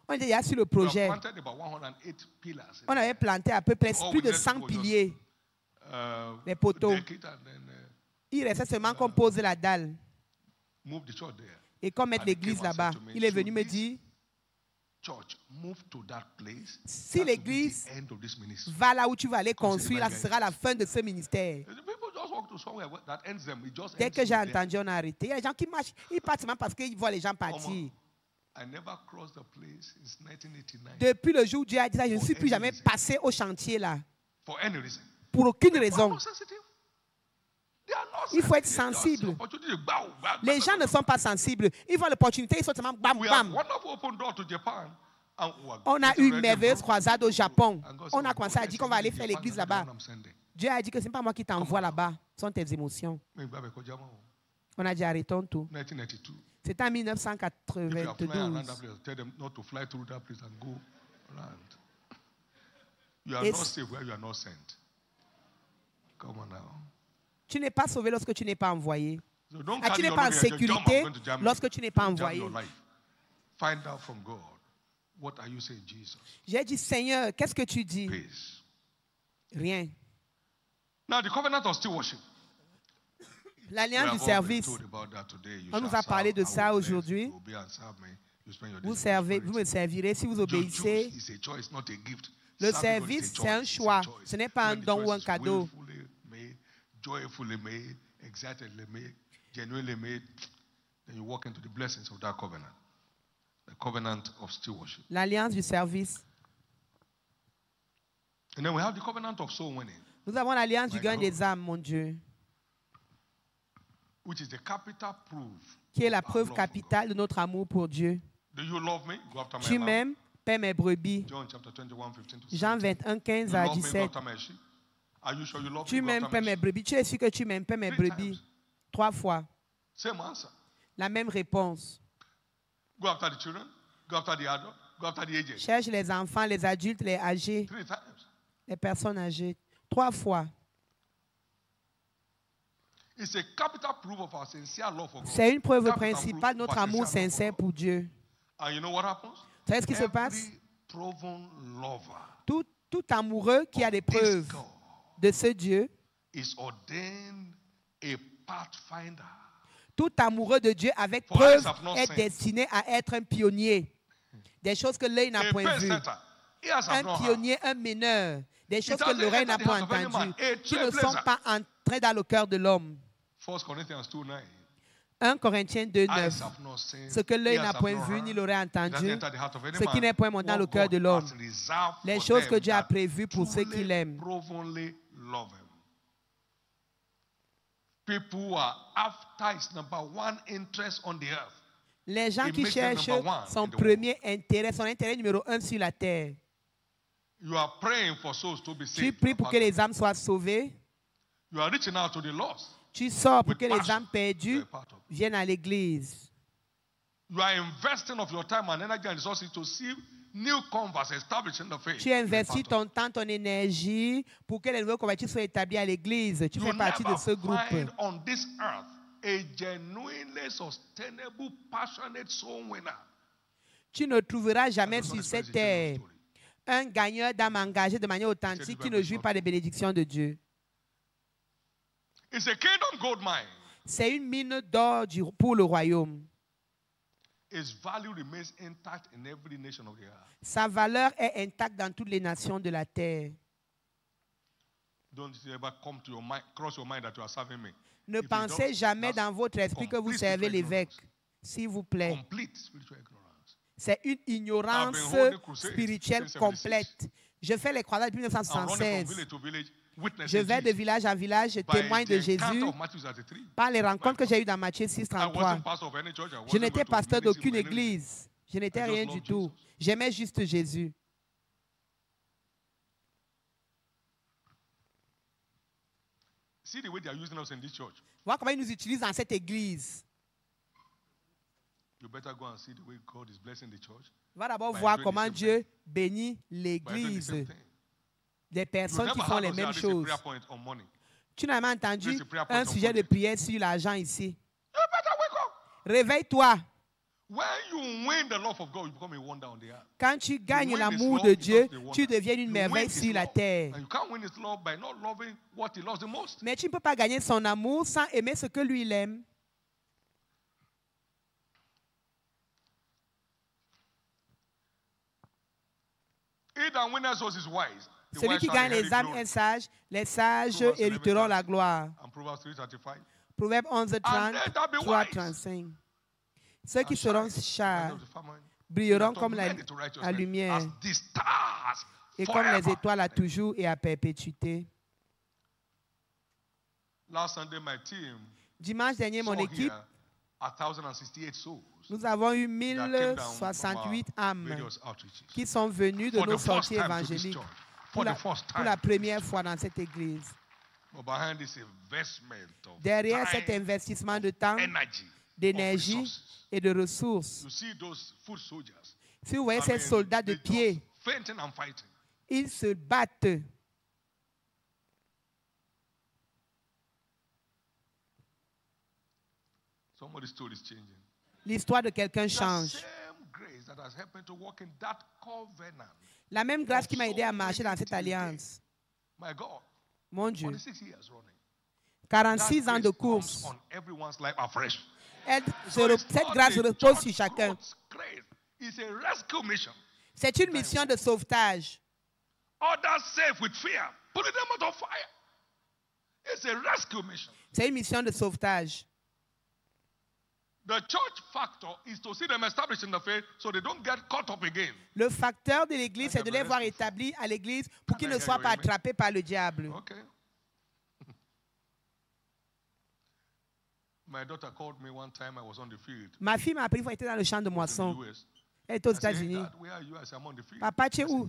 On était déjà sur le We projet. have planted about 108 pillars. On avait planté à peu près So all plus we de did 100 was just, piliers. Les poteaux. deck it and then Il restait seulement qu'on pose la dalle move the church there. et qu'on mette And he l'église came and là-bas. said to me, Il est "So venu me this dire, Church, move to that place. si That will be l'église the end of this ministry." va là où tu vas aller Comme construire, là, ce c'est sera la fin de ce ministère. The people just walk to somewhere that ends them. It just Dès ends que j'ai them there. entendu, on a arrêté. Il y a des gens qui marchent, ils partent seulement parce qu'ils voient les gens partir. I never crossed the place since 1989 Depuis le jour où Dieu a dit ça, je ne suis plus jamais passé au chantier là. for any reason. Pour aucune They are raison. not sensitive. They are not Il faut être sensitive. sensible. Just opportunity, bow, bow, Les bow, gens bow. ne sont pas sensibles. Ils voient l'opportunité, ils sont seulement bam, We have bam. wonderful open door to Japan On a eu une merveilleuse croisade au Japon. On a commencé à dire qu'on va aller faire l'église là-bas. Dieu a dit que ce n'est pas moi qui t'envoie là-bas. Ce sont tes émotions. On a dit arrêtons tout. 1992. C'était en 1992. You are not safe where you are not sent. Come on now. Tu n'es pas sauvé lorsque tu n'es pas envoyé. So don't Tu carry n'es your pas en luggage and jump, sécurité I'm going to Germany. lorsque tu n'es pas Don't jump envoyé. your life. Find out from God. What are you saying, Jesus? J'ai dit, Seigneur, qu'est-ce que tu dis? Peace. Rien. Now the covenant of still worship. L'alliance du service. On nous a parlé de ça aujourd'hui. Vous servez, vous me servirez si vous obéissez. Le service, c'est un choix. Ce n'est pas un don ou un cadeau. Joyfully made, excitedly made, genuinely made, then you walk into the blessings of that covenant. The covenant of stewardship. L'alliance du service. And then we have the covenant of soul winning. Nous avons l'alliance du gain des âmes, mon Dieu. Which is the capital proof. Qui est la preuve capitale de notre amour pour Dieu. Do you love me? Go after my Tu m'aimes, paie mes brebis. John chapter 21, 15 to 17. Jean 21, 15 à 17. Are you sure you love Tu me? m'aimes, paie mes brebis. Tu es sûr que tu m'aimes, paie mes brebis. 3 fois. Same answer. La même réponse. Go after the children. Go after the adult. Go after the aged. Cherche les enfants, les adultes, les âgés. 3 times. Les personnes âgées. 3 fois. It's a capital proof of our sincere love for God. C'est une preuve Capital principale de proof notre of our amour sincere love sincère for God. pour Dieu. And you know what happens? Vous savez ce qui se passe? Every proven lover Tout amoureux qui a des of this preuves God de ce Dieu, is ordained a pathfinder. tout amoureux de Dieu avec For preuve eyes have not est seen. destiné à être un pionnier. Des choses que l'œil n'a A point pace vues. setter. Ears have Un not heard. pionnier, un meneur. Des choses It que has l'oreille n'a entered the point heart of any man. entendues. A Qui ne sont trailblazer. pas entrées dans le cœur de l'homme. 1 Corinthians 2:9. 1 Corinthiens 2, 9. Eyes have not seen. Ce que l'œil Ears n'a have point not vu, heard. ni l'oreille It has entendu. entered the heart of any Ce qui man. n'est point monté dans le What cœur de God l'homme. has reserved Les for choses them que Dieu a that prévues pour ceux qui truly, l'aiment. provenly love him. People who are after his number one interest on the earth. Les gens It qui makes them cherchent number one son in the premier intérêt, son intérêt numéro 1 sur la terre. You are praying for souls to be Tu saved. pries pour que les âmes soient sauvées. You are reaching out to the lost. Tu sors pour With que les passion. âmes perdues You're a part of it. viennent à l'église. You are investing of your time and energy and resources to see new converts established in the faith. Tu You're a investis part of ton temps, ton énergie pour que les nouveaux convertis soient établis à l'église. Tu it. fais You partie de never ce groupe. find on this earth a genuinely sustainable, passionate soul winner. Tu ne trouveras jamais That does not sur express cette the eternal terre story. un gagneur d'âme engagé de manière authentique qui ne jouit pas des bénédictions de Dieu. It's a kingdom gold mine. C'est une mine d'or pour le royaume. Its value remains intact in every nation of the earth. Sa valeur est intacte dans toutes les nations de la terre. Don't it ever come to your mind, cross your mind that you are serving me. Ne If you pensez don't, jamais that's dans votre esprit que vous complete servez spiritual l'évêque. ignorance. S'il vous plaît. Complete spiritual ignorance. C'est une ignorance I've been holding crusades spirituelle since 76. complète. Je fais les croisades depuis I'm running from 1976. village to village, witnessing Je vais de Jesus. village en village, je By témoigne de the encounter Jésus of Matthew 33. par les rencontres que j'ai eues dans Matthieu 6, I 33. wasn't pastor of any church. I Je wasn't n'étais going to pasteur ministry d'aucune for any reason. église. Je n'étais I just rien love du tout. Jesus. J'aimais juste Jésus. See the way they are using us in this church. Vois comment ils nous utilisent dans cette église. You better go and see the way God is blessing the church. Va d'abord By voir doing the comment same Dieu bénit By doing the l'église. same thing. Des You personnes never qui font heard les us say, mêmes this is a choses. prayer point on money. Tu n'as jamais entendu This is a prayer point un on sujet de money. prière sur l'argent ici. You better wake up. Réveille-toi. When you win the love of God, you become a wonder on the earth. Quand tu gagnes win l'amour His de love, Dieu, it becomes the tu wonder. deviens une You merveille win His sur la love. terre. And you can't win His love by not loving what He loves the most. Mais tu ne peux pas gagner son amour sans aimer ce que lui il aime. He that winneth souls is wise. The Celui wise qui shall gagne inherit les âmes glory. est sage. Les sages Proverbs hériteront 11:35. la gloire. And Proverbs 3:35. Proverbe 11, 30, they that be 3, wise 35. Ceux qui and seront shine chars as of the firmament, brilleront that comme la, men into righteousness, la lumière as the stars et comme les forever. étoiles à toujours et à perpétuité. Last Sunday, my team Dimanche dernier, mon saw équipe here Nous avons eu 1068 âmes qui sont venues de nos sorties évangéliques pour la première fois dans cette église. Derrière cet investissement de temps, d'énergie et de ressources, si vous voyez ces soldats de pied, ils se battent. L'histoire de quelqu'un change. La même grâce qui m'a aidé à marcher dans cette alliance. Mon Dieu. 46 ans de course. Cette grâce repose sur chacun. C'est une mission de sauvetage. C'est une mission de sauvetage. Le facteur de l'église, c'est de les voir établis à l'église pour qu'ils ne soient pas attrapés par le diable. Ma fille m'a appelé une fois, elle était dans le champ de moisson. Elle était aux États-Unis. Papa, tu es où?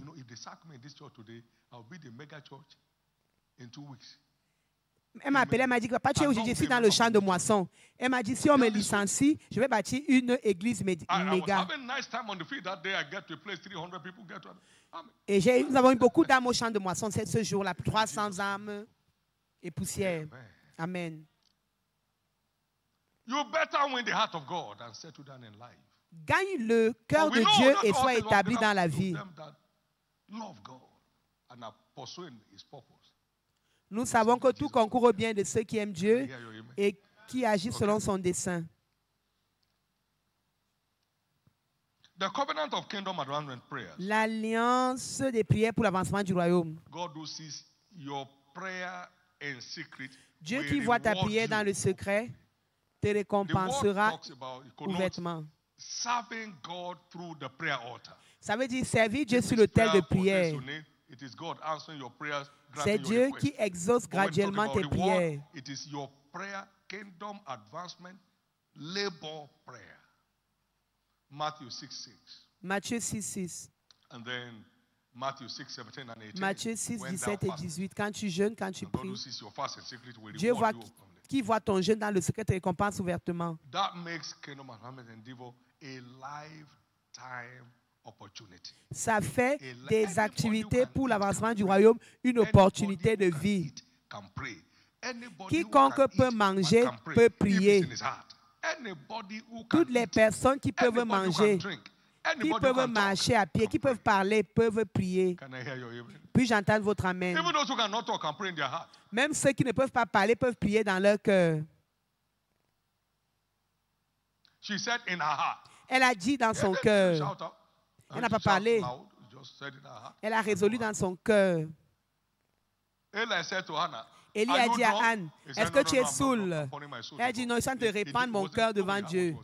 Elle m'a appelé, elle m'a dit, papa, tu es où? J'ai dit, je suis dans le champ de moisson. Elle m'a dit, si on me licencie, je vais bâtir une église méga. Et nous avons eu beaucoup d'âmes au champ de moisson ce jour-là, 300 âmes et poussière. Amen. Gagne le cœur de Dieu et sois établi dans la vie. Nous savons que tout concourt au bien de ceux qui aiment Dieu et qui agissent selon son dessein. L'alliance des prières pour l'avancement du royaume. Dieu qui voit ta prière dans le secret te récompensera ouvertement. Ça veut dire servir Dieu sur l'autel de prière. C'est Dieu qui exauce graduellement tes prières. Matthieu 6:6. Matthieu 6, 17 et 18. Quand tu jeûnes, quand tu pries, Dieu qui voit ton jeûne dans le secret te récompense ouvertement. Ça fait des activités pour l'avancement du royaume une opportunité de vie. Quiconque peut manger peut prier. Toutes les personnes qui peuvent manger, qui peuvent marcher à pied, qui peuvent parler, peuvent prier. Puis-je entendre votre amen? Même ceux qui ne peuvent pas parler peuvent prier dans leur cœur. Elle a dit dans son cœur. Elle n'a pas parlé. Elle a résolu dans son cœur. Élie a dit à Anne, est-ce que tu es saoul? Elle a dit, non, je suis en train de répandre mon cœur devant Dieu.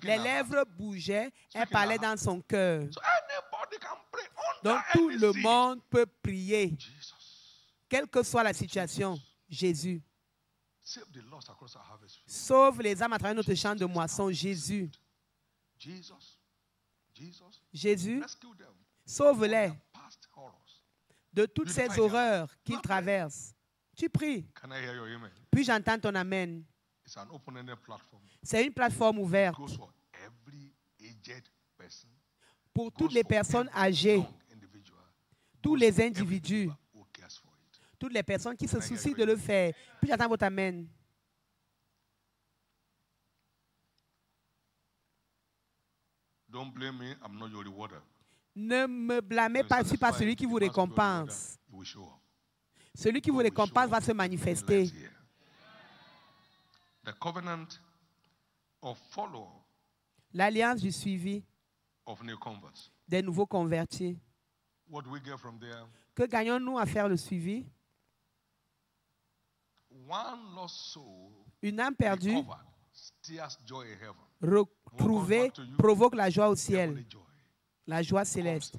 Les lèvres bougeaient, elle parlait dans son cœur. Donc tout le monde peut prier. Quelle que soit la situation, Jésus. Sauve les âmes à travers notre champ de moisson, Jésus. Jésus, sauve-les de toutes ces horreurs qu'ils traversent. Tu pries. Puis j'entends ton amen. C'est une plateforme ouverte pour toutes les personnes âgées, tous les individus, toutes les personnes qui se soucient de le faire. Puis j'entends votre amen. Ne me blâmez pas, je ne suis pas celui qui vous récompense. Celui qui vous récompense va se manifester. L'alliance du suivi des nouveaux convertis. Que gagnons-nous à faire le suivi? Une âme perdue retrouvée provoque la joie au ciel, la joie céleste.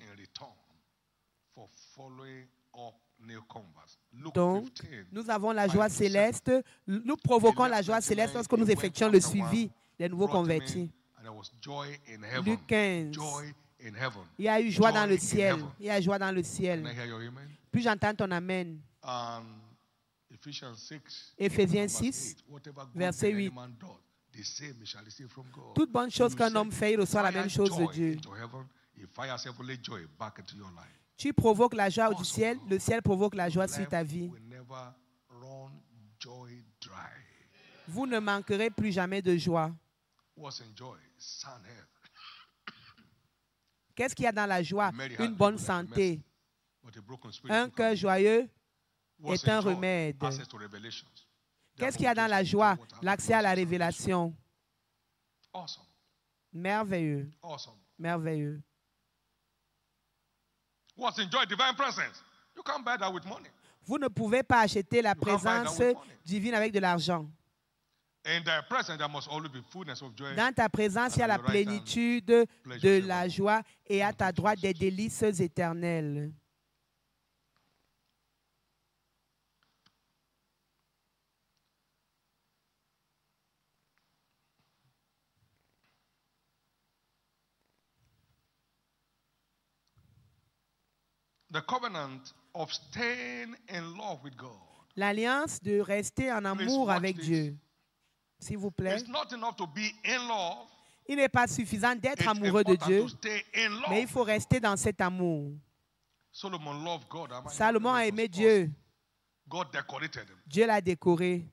Donc, nous avons la joie céleste. Nous provoquons la joie céleste lorsque nous effectuons le suivi des nouveaux convertis. Luc 15. Il y a eu joie dans le ciel. Il y a joie dans le ciel. Puis j'entends ton amen. Éphésiens 6, verset 8. Toute bonne chose qu'un homme fait, il reçoit la même chose de Dieu. Tu provoques la joie du ciel, le ciel provoque la joie sur ta vie. Vous ne manquerez plus jamais de joie. Qu'est-ce qu'il y a dans la joie? Une bonne santé. Un cœur joyeux est un remède. Qu'est-ce qu'il y a dans la joie? L'accès à la révélation. Merveilleux. Merveilleux. Vous ne pouvez pas acheter la présence divine avec de l'argent. Dans ta présence, il y a la plénitude de la joie et à ta droite des délices éternelles. L'alliance de rester en amour avec Dieu. S'il vous plaît. Il n'est pas suffisant d'être amoureux de Dieu, mais il faut rester dans cet amour. Salomon a aimé Dieu. Dieu l'a décoré.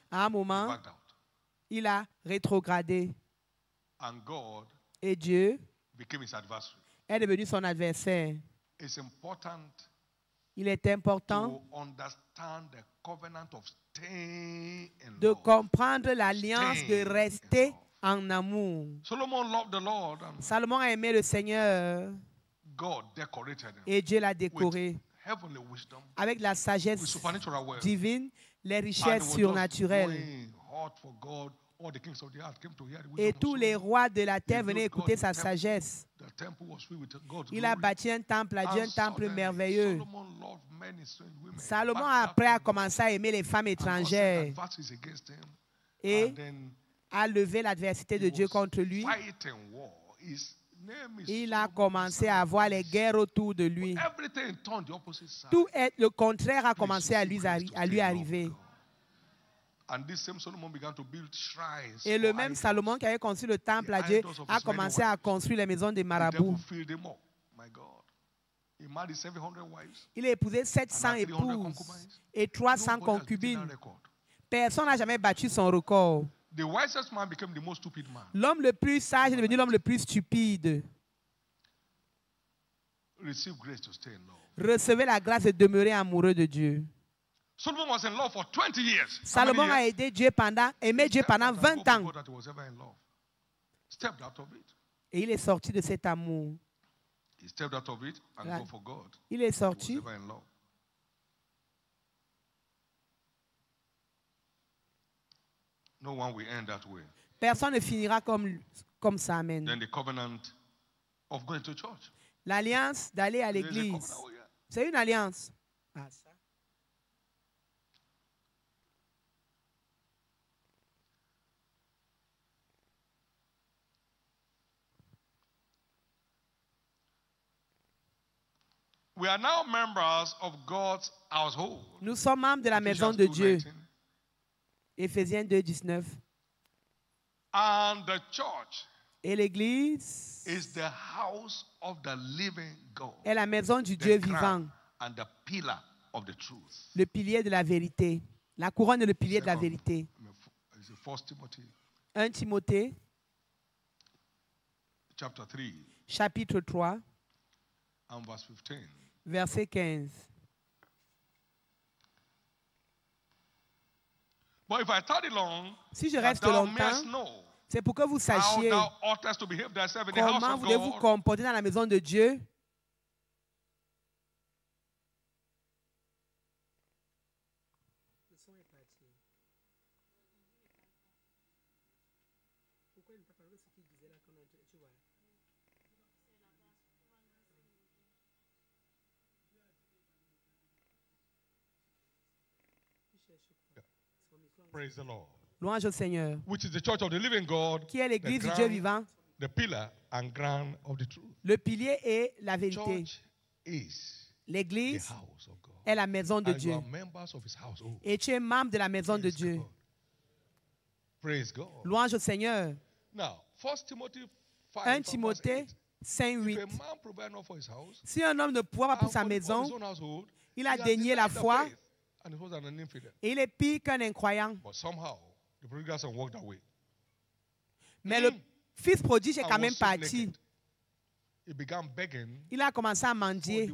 À un moment, il a rétrogradé. Et Dieu est devenu son adversaire. Il est important de comprendre l'alliance de rester en amour. Salomon a aimé le Seigneur et Dieu l'a décoré avec la sagesse divine, les richesses surnaturelles. Et tous les rois de la terre venaient écouter sa sagesse. Il a bâti un temple à Dieu, un temple merveilleux. Salomon après a commencé à aimer les femmes étrangères et a levé l'adversité de Dieu contre lui. Il a commencé à avoir les guerres autour de lui. Tout le contraire a commencé à lui arriver. Et le même Salomon qui avait construit le temple à Dieu a commencé à construire les maisons des marabouts. Il a épousé 700 épouses et 300 concubines. Personne n'a jamais battu son record. L'homme le plus sage est devenu l'homme le plus stupide. Recevez la grâce de demeurer amoureux de Dieu. Salomon a aimé Dieu pendant 20 ans. Et il est sorti de cet amour. Il est sorti. Personne ne finira comme ça. Amen. L'alliance d'aller à l'église. C'est une alliance. Ah, ça. We are now members of God's household. Nous sommes membres de la maison de Dieu. Éphésiens 2, 19. And the church et l'Église is the house of the living God, est la maison du Dieu vivant, and the pillar of the truth. Le pilier de la vérité. La couronne est le pilier de la vérité. 1 Timothée, chapitre 3, verset 15. But if I tarry long, si je reste longtemps, c'est pour que vous sachiez comment vous devez vous comporter dans la maison de Dieu. Praise the Lord. Louange au Seigneur. Which is the church of the living God, qui est l'église du Dieu vivant, the pillar and ground of the truth. Le pilier et la vérité. Church is L'église the house of God. est la maison de And Dieu. you are members of his household. Et tu es membre de la maison de Dieu. God. Praise God. Louange au Seigneur. Now, 1 Timothy 5, 1 Timothée 5:8. Si un homme ne pourra pas pour sa maison, il a dénié la foi et il est pire qu'un incroyant. Mais le fils prodige est quand même parti. Il a commencé à mendier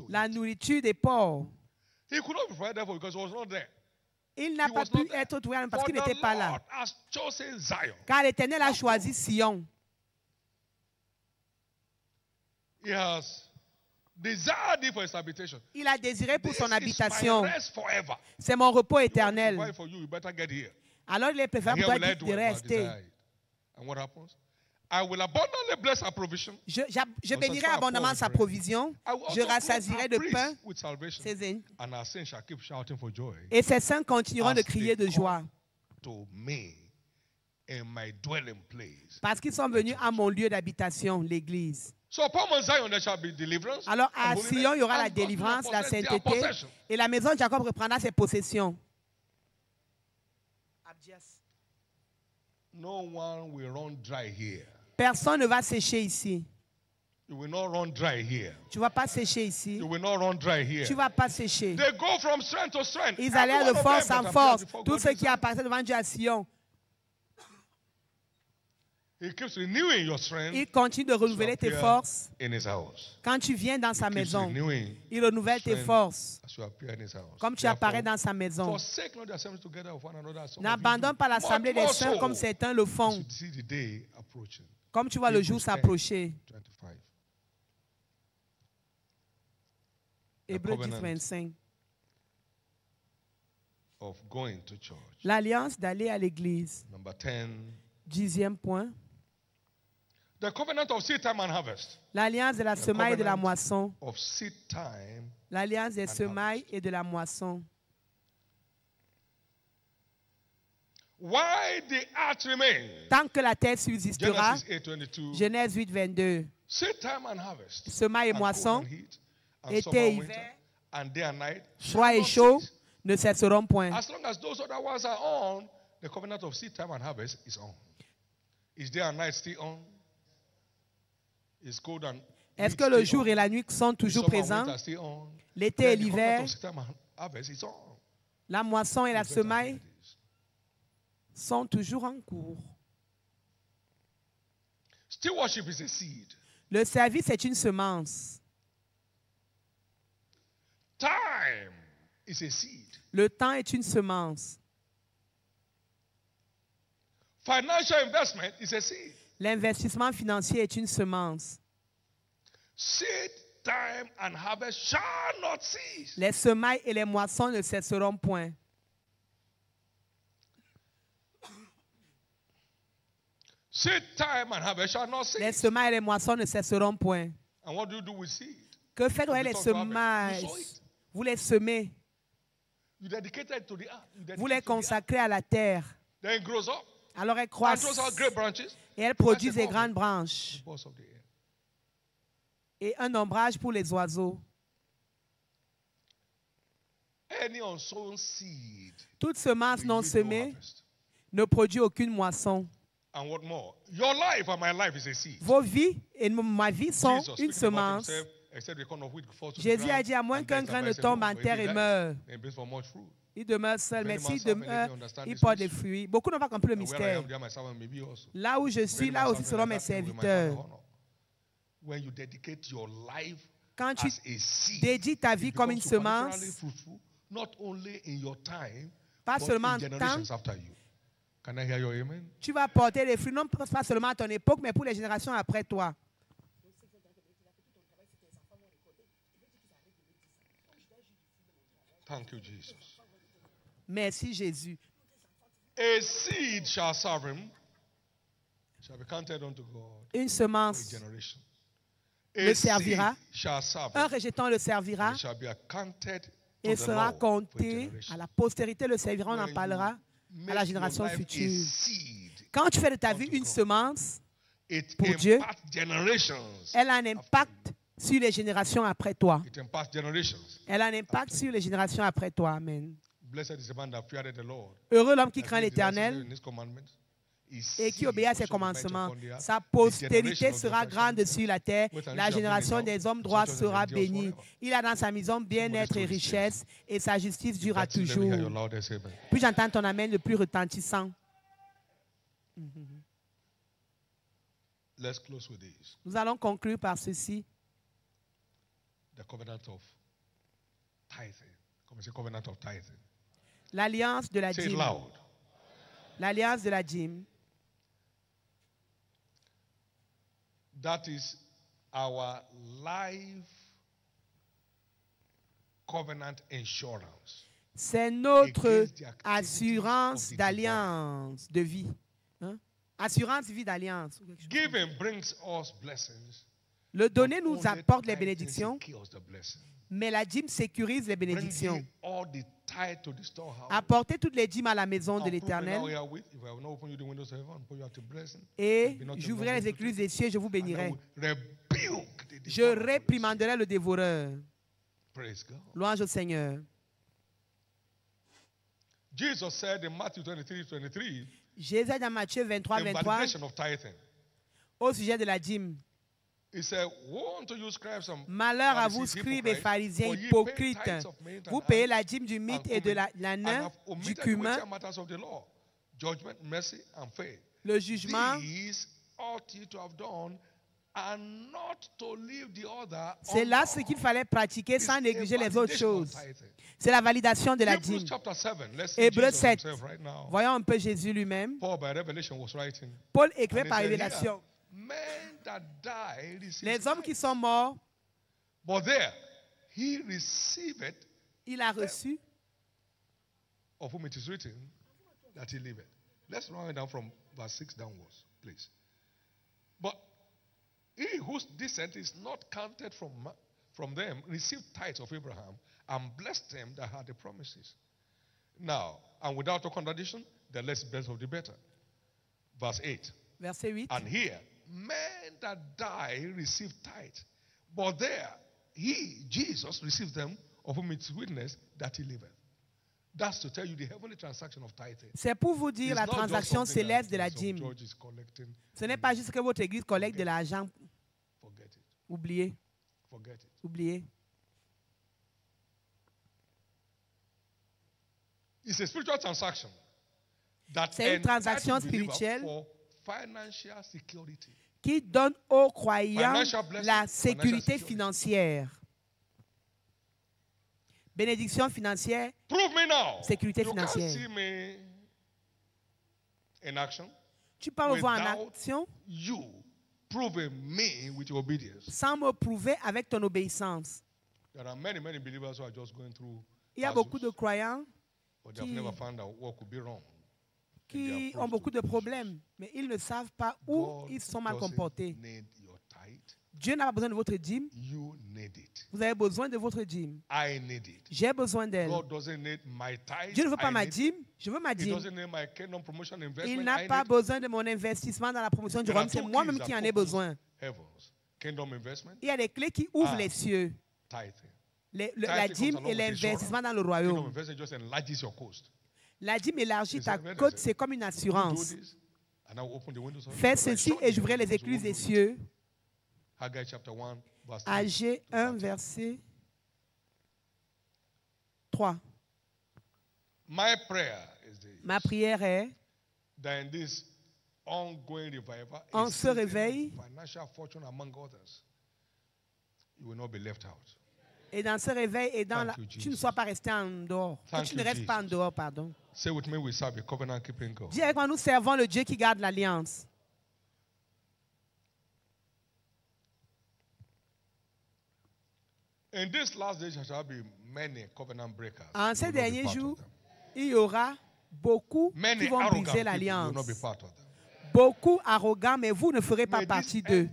la nourriture des porcs. Il n'a pas pu être ouvert parce qu'il n'était pas là. Car l'Éternel a choisi Sion. Il a désiré pour son habitation. C'est mon repos éternel. Alors il est préférable pour toi de rester. Je bénirai abondamment sa provision. Je rassasierai de pain ses aînes. Et ses saints continueront de crier de joie. Parce qu'ils sont venus à mon lieu d'habitation, l'église. Alors à Sion, il y aura la délivrance, la sainteté, et la maison de Jacob reprendra ses possessions. Personne ne va sécher ici. Tu ne vas pas sécher ici. Tu ne vas pas sécher. Ils allaient de force en force. Tous ceux qui appartiennent devant Dieu à Sion. Il continue de renouveler tes forces. Quand tu viens dans sa maison, il renouvelle tes forces. Comme tu apparais dans sa maison. N'abandonne pas l'assemblée des saints comme certains le font. Comme tu vois le jour s'approcher. Hébreux 10, 25. L'alliance d'aller à l'église. 10e point. L'alliance de la semaille et de la moisson. L'alliance des semailles et de la moisson. Tant que la terre subsistera, Genèse 8, 22. Semaille et moisson, été et hiver, froid et chaud ne cesseront point. Est-ce que le jour et la nuit sont toujours présents? L'été et l'hiver, la moisson et la semaille sont toujours en cours. Le service est une semence. Le temps est une semence. L'investissement financier est une semence. Les semailles et les moissons ne cesseront point. Les semailles et les moissons ne cesseront point. Que faites-vous avec les semailles? Vous les semez. Vous les consacrez à la terre. Alors elles croissent et elles produisent des grandes branches et un ombrage pour les oiseaux. Toute semence non semée ne produit aucune moisson. Vos vies et ma vie sont une semence. Jésus a dit, à moins qu'un grain ne tombe en terre et meure, il demeure seul, mais s'il demeure, il porte des fruits. Beaucoup n'ont pas compris le mystère. Là où je suis, là aussi seront mes serviteurs. Quand tu dédies ta vie comme une semence, pas seulement en temps, tu vas porter des fruits, non pas seulement à ton époque, mais pour les générations après toi. Thank you, Jesus. Merci, Jésus. A seed shall serve him, shall be counted unto God. Une semence le servira. Un rejeton le servira. Shall be accounted et sera compté à la postérité. Le servira, on en parlera à la génération future. Quand tu fais de ta vie une semence pour Dieu, elle a un impact sur les générations après toi. Elle a un impact sur les générations après toi. Amen. Heureux l'homme qui craint l'Éternel et qui obéit à ses commandements. Sa postérité sera grande sur la terre. La génération des hommes droits sera bénie. Il a dans sa maison bien-être et richesse, et sa justice durera toujours. Puis j'entends ton amen le plus retentissant. Nous allons conclure par ceci. L'alliance de la dîme. L'alliance de la dîme. That is our life covenant insurance. C'est notre assurance d'alliance de vie. Hein? Assurance vie d'alliance. Giving brings us blessings. Le donner nous apporte les bénédictions, mais la dîme sécurise les bénédictions. Apportez toutes les dîmes à la maison de l'Éternel. Et j'ouvrirai les écluses des cieux, je vous bénirai. Je réprimanderai le dévoreur. Louange au Seigneur. Jésus said in Matthew 23:23, Jésus dans Matthieu 23:23 au sujet de la dîme. Malheur à vous, scribes et pharisiens hypocrites. Vous payez la dîme du mythe et de l'âne, du cumin, le jugement. C'est là ce qu'il fallait pratiquer sans négliger les autres choses. C'est la validation de la dîme. Hébreux 7. Voyons un peu Jésus lui-même. Paul écrivait par révélation. Les hommes qui sont morts, il a reçu. Of whom it is written that he liveth. Let's run it down from verse 6 downwards, please. But he whose descent is not counted from them received tithes of Abraham and blessed them that had the promises. Now, and without a contradiction, the less blessed of the better. Verse 8. Verset 8. And here, men that die receive tithes, but there he, Jesus, receives them, of whom it is witness that he liveth. That's to tell you the heavenly transaction of tithing. C'est pour vous dire la transaction céleste de la dîme. Ce n'est pas juste que votre église collecte de l'argent. Oubliez. Oubliez. It's a spiritual transaction. C'est une transaction spirituelle qui donne aux croyants la sécurité financière. Bénédiction financière, sécurité financière. Tu peux me voir en action sans me prouver avec ton obéissance. Il y a beaucoup de croyants qui ont beaucoup de problèmes, mais ils ne savent pas où ils sont mal comportés. Dieu n'a pas besoin de votre dîme. Vous avez besoin de votre dîme. J'ai besoin d'elle. Dieu ne veut pas ma dîme, je veux ma dîme. Il n'a pas besoin de mon investissement dans la promotion du royaume, c'est moi-même qui en ai besoin. Il y a des clés qui ouvrent les cieux. La dîme et l'investissement dans le royaume. La dîme élargit ta côte, c'est comme une assurance. Fais ceci et j'ouvrirai les écluses des cieux. Agé 1, verset 3. Ma prière est, en ce réveil, et dans ce réveil, et dans tu ne sois pas resté en dehors. Que tu ne restes pas en dehors, pardon. Dis avec moi, nous servons le Dieu qui garde l'alliance. En ces derniers jours, il y aura beaucoup qui vont briser l'alliance. Beaucoup arrogants, mais vous ne ferez pas partie d'eux.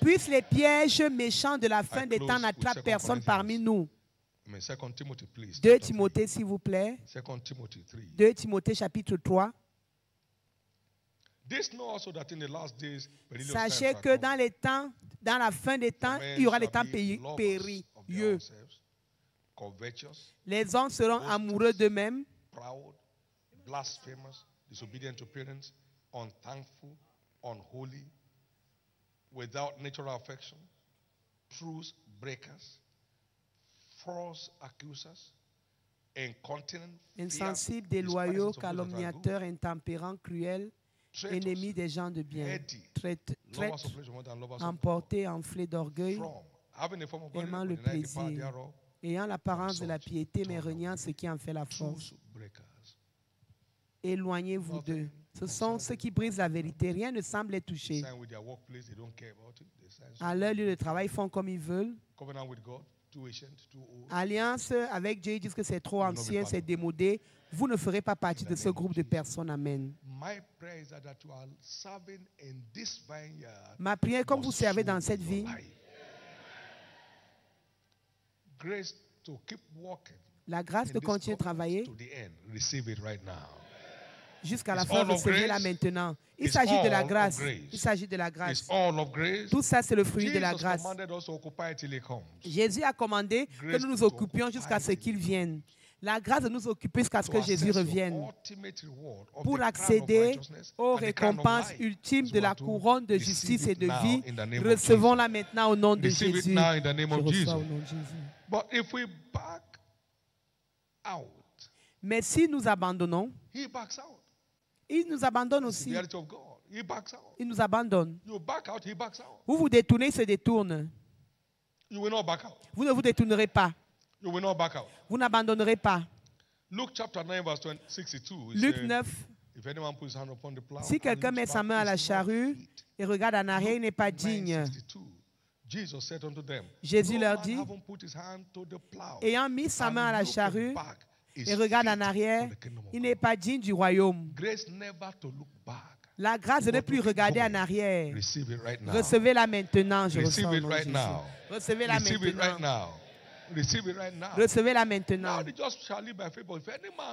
Puissent les pièges méchants de la fin des temps n'attrapent personne parmi nous. 2 Timothée, s'il vous plaît. 2 Timothée, chapitre 3. Sachez que dans les temps, dans la fin des temps, il y aura des temps périlleux. Les hommes seront amoureux d'eux-mêmes, blasphemous, disobedient to parents, unthankful, unholy, without natural affection, truce breakers, false accusers, incontinent, insensibles, déloyaux, calomniateurs, intempérants, cruels, ennemis des gens de bien, traîtres, emportés, enflés d'orgueil, aimant le plaisir, ayant l'apparence de la piété, mais reniant ce qui en fait la force. Éloignez-vous d'eux. Ce sont ceux qui brisent la vérité. Rien ne semble les toucher. À leur lieu de travail, ils font comme ils veulent. Alliance avec Dieu, ils disent que c'est trop ancien, c'est démodé. Vous ne ferez pas partie de ce groupe de personnes. Amen. Ma prière, comme vous servez dans cette vie, la grâce de continuer à travailler jusqu'à la fin, recevez-la maintenant. Il s'agit de la grâce. Il s'agit de la grâce. Tout ça, c'est le fruit de la grâce. Jésus a commandé que nous nous occupions jusqu'à ce qu'il vienne. La grâce de nous occuper jusqu'à ce que Jésus revienne. Pour accéder aux récompenses ultimes de la couronne de justice et de vie, recevons-la maintenant au nom de Jésus. Je reçois au nom de Jésus. Mais si nous abandonnons, il nous abandonne aussi. Il nous abandonne. Vous vous détournez, il se détourne. Vous ne vous détournerez pas. Vous n'abandonnerez pas. Luc 9, si quelqu'un met sa main à la charrue et regarde en arrière, il n'est pas digne. Jésus leur dit, ayant mis sa main à la charrue et regarde en arrière, il n'est pas digne du royaume. La grâce de ne plus regarder en arrière. Recevez-la maintenant. Je reçois au nom de Jésus. Recevez-la maintenant. Recevez-la maintenant.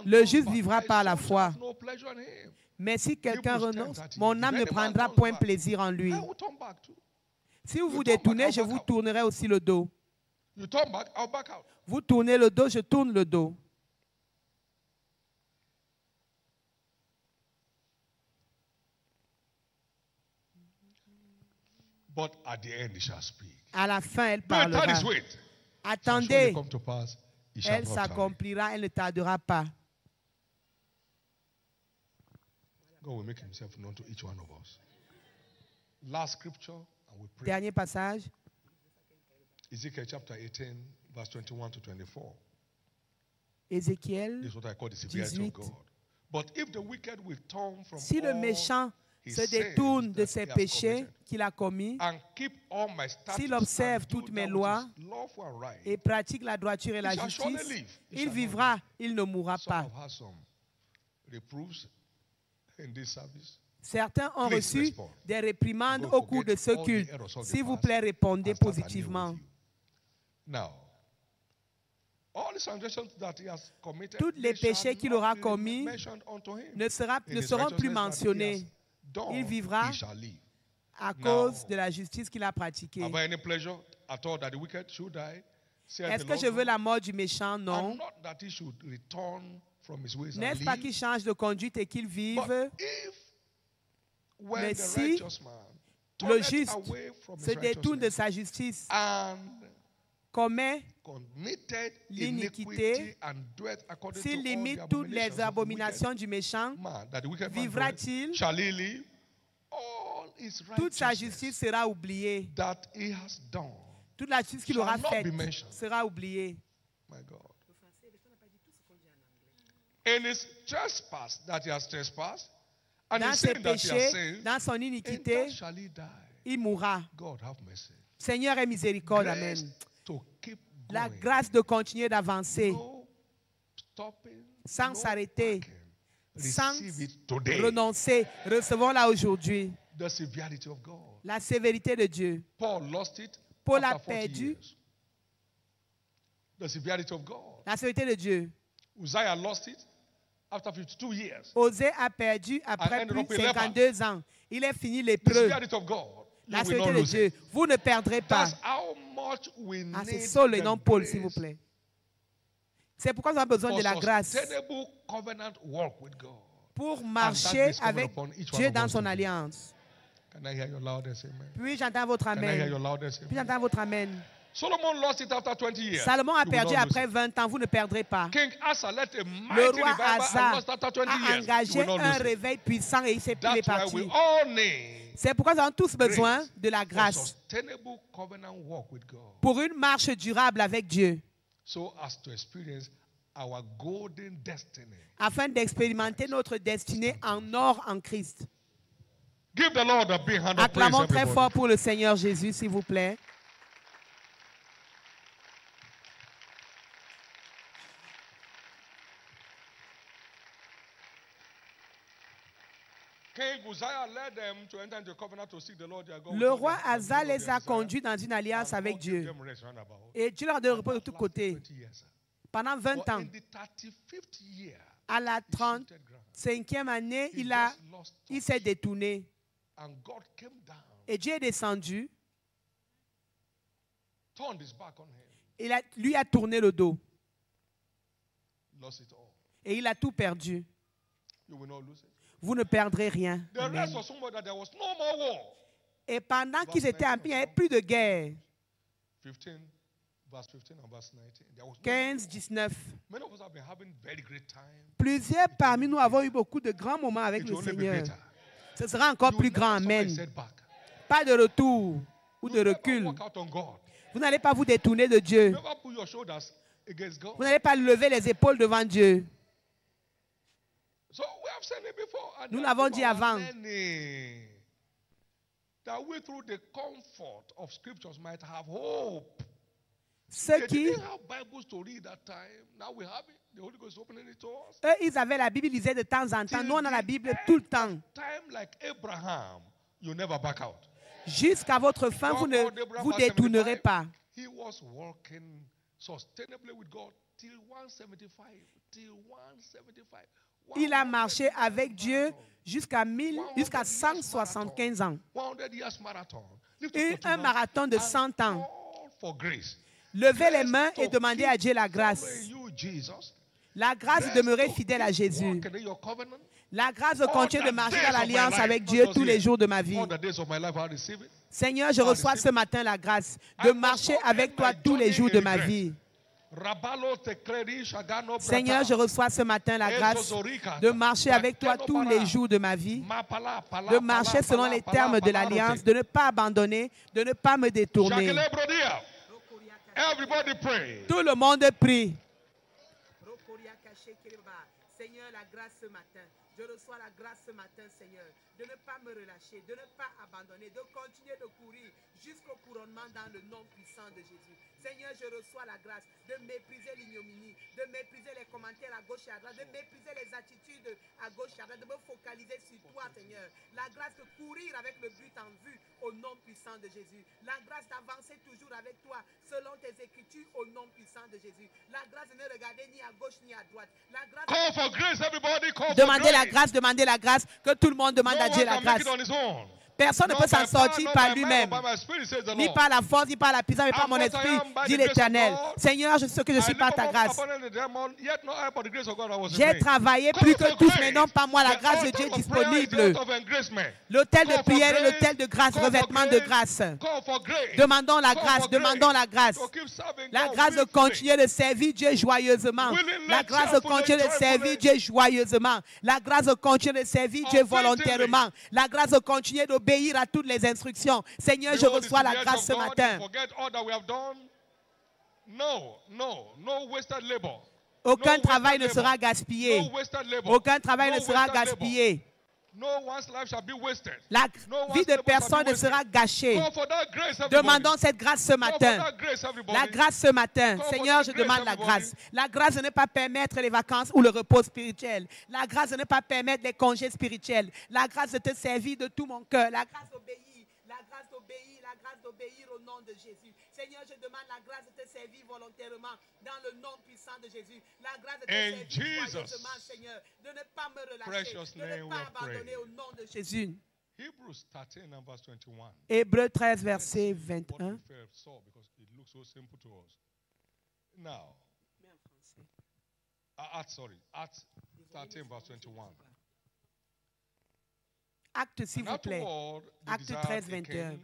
Le juste vivra par la foi. Mais si quelqu'un renonce, mon âme ne prendra point plaisir en lui. Si vous vous détournez, je vous tournerai aussi le dos. Vous tournez le dos, je tourne le dos. À la fin, elle parlera. Attendez, elle s'accomplira, elle ne tardera pas. Dernier passage. Ezekiel chapter 18, verse 21 to 24. Ézéchiel 18. Si le méchant se détourne de ses péchés qu'il a commis, s'il observe toutes mes lois et pratique la droiture et la justice, il vivra, il ne mourra pas. Certains ont reçu des réprimandes au cours de ce culte. S'il vous plaît, répondez positivement. Tous les péchés qu'il aura commis ne seront plus mentionnés. Il vivra à cause de la justice qu'il a pratiquée. Est-ce que je veux la mort du méchant? Non. N'est-ce pas qu'il change de conduite et qu'il vive? Mais si le juste se détourne de sa justice, commet l'iniquité, s'il limite toutes les abominations du méchant, vivra-t-il? Toute sa justice sera oubliée. Toute la justice qu'il aura faite sera oubliée. Dans ses péchés, dans son iniquité, il mourra. Seigneur, aie miséricorde. Amen. La grâce de continuer d'avancer sans s'arrêter, sans renoncer. Recevons-la aujourd'hui. The severity of God. La sévérité de Dieu. Paul a perdu the severity of God. La sévérité de Dieu. Uzziah lost it after 52 years. Osée a perdu après plus de 52 ans. Il est fini lépreux. La sévérité de Dieu. Vous ne perdrez pas. C'est Saul et non Paul, s'il vous plaît. C'est pourquoi nous avons besoin de la grâce pour marcher avec Dieu dans son alliance. Puis j'entends votre amen. Puis j'entends votre amen. Salomon a perdu après 20 ans. Vous ne perdrez pas. Le roi Asa a engagé un réveil puissant et il s'est parti. C'est pourquoi nous avons tous besoin de la grâce pour une marche durable avec Dieu, afin d'expérimenter notre destinée en or en Christ. Acclamons très fort pour le Seigneur Jésus, s'il vous plaît. Le roi Asa les a conduits dans une alliance avec Dieu. Et Dieu leur a donné repos de tous côtés. Pendant 20 ans. À la 35e année, il s'est détourné. Et Dieu est descendu. Lui a tourné le dos. Et il a tout perdu. Vous ne perdrez rien. Amen. Et pendant qu'ils étaient en paix, il n'y avait plus de guerre. 15, 19. Plusieurs parmi nous avons eu beaucoup de grands moments avec le Seigneur. Ce sera encore plus grand. Amen. Pas de retour ou de recul. Vous n'allez pas vous détourner de Dieu. Vous n'allez pas lever les épaules devant Dieu. Nous l'avons dit avant. Ceux qui, eux, ils avaient la Bible, ils lisaient de temps en temps. Nous, on a la Bible tout le temps. Jusqu'à votre fin, vous ne vous détournerez pas. Il a marché avec Dieu jusqu'à 175 ans. Un marathon de 100 ans. Levez les mains et demandez à Dieu la grâce. La grâce de demeurer fidèle à Jésus. La grâce de continuer de marcher dans l'alliance avec Dieu tous les jours de ma vie. Seigneur, je reçois ce matin la grâce de marcher avec toi tous les jours de ma vie. Seigneur, je reçois ce matin la grâce de marcher avec toi tous les jours de ma vie, de marcher selon les termes de l'alliance, de ne pas abandonner, de ne pas me détourner. Tout le monde prie. Seigneur, la grâce ce matin. Je reçois la grâce ce matin, Seigneur, de ne pas me relâcher, de ne pas abandonner, de continuer de courir jusqu'au couronnement dans le nom puissant de Jésus. Seigneur, je reçois la grâce de mépriser l'ignominie, de mépriser les commentaires à gauche et à droite, de mépriser les attitudes à gauche et à droite, de me focaliser sur toi, Seigneur. La grâce de courir avec le but en vue au nom puissant de Jésus. La grâce d'avancer toujours avec toi selon tes écritures au nom puissant de Jésus. La grâce de ne regarder ni à gauche ni à droite. La grâce demandez la grâce, demandez la grâce, que tout le monde demande à Dieu la grâce. Personne ne peut s'en sortir par lui-même, ni par la force, ni par la puissance, mais par mon esprit, dit l'Éternel. Seigneur, je sais que je suis par ta grâce. J'ai travaillé plus que tous, mais non pas moi. La grâce de Dieu est disponible. L'autel de prière et l'autel de grâce, revêtement de grâce. Demandons la grâce, demandons la grâce. La grâce de continuer de servir Dieu joyeusement. La grâce de continuer de servir Dieu joyeusement. La grâce de continuer de servir Dieu volontairement. La grâce de continuer d'obéir à toutes les instructions. Seigneur, je reçois la grâce ce matin. Aucun travail ne sera gaspillé. Aucun travail ne sera gaspillé. La vie de personne ne sera gâchée. Demandons cette grâce ce matin. La grâce ce matin. Seigneur, je demande la grâce. La grâce de ne pas permettre les vacances ou le repos spirituel. La grâce de ne pas permettre les congés spirituels. La grâce de te servir de tout mon cœur. La grâce d'obéir. La grâce d'obéir. La grâce d'obéir au nom de Jésus. Seigneur, je demande la grâce de te servir volontairement dans le nom puissant de Jésus. La grâce de te servir joyeusement, Seigneur. De ne pas me relâcher. De ne pas abandonner au nom de Jésus. Hébreux 13, verset 21. Acts 13, verse 21. Acte, s'il vous plaît. Acte 13, 21.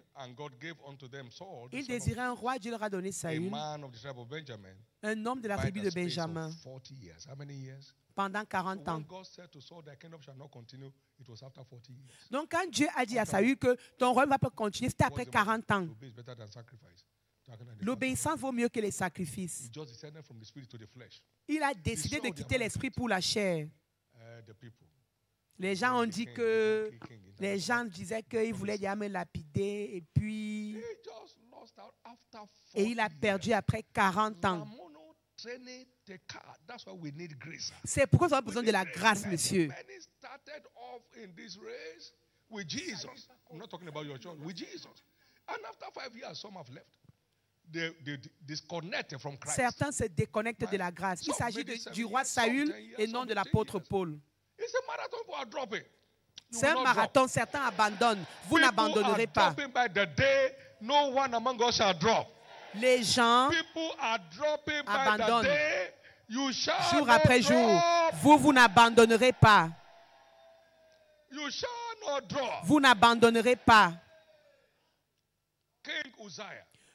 Il désirait un roi, Dieu leur a donné Saül, un homme de la tribu de Benjamin, pendant 40 ans. Donc, quand Dieu a dit à Saül que ton roi ne va pas continuer, c'était après 40 ans. L'obéissance vaut mieux que les sacrifices. Il a décidé de quitter l'esprit pour la chair. Les gens ont dit que les gens disaient qu'il voulait déjà me lapider et puis il a perdu après 40 ans. C'est pourquoi nous avons besoin de la grâce, monsieur. Certains se déconnectent de la grâce. Il s'agit du roi Saül et non de l'apôtre Paul. C'est un marathon, certains abandonnent. Vous n'abandonnerez pas. Les gens abandonnent jour après jour. Vous n'abandonnerez pas. Vous n'abandonnerez pas.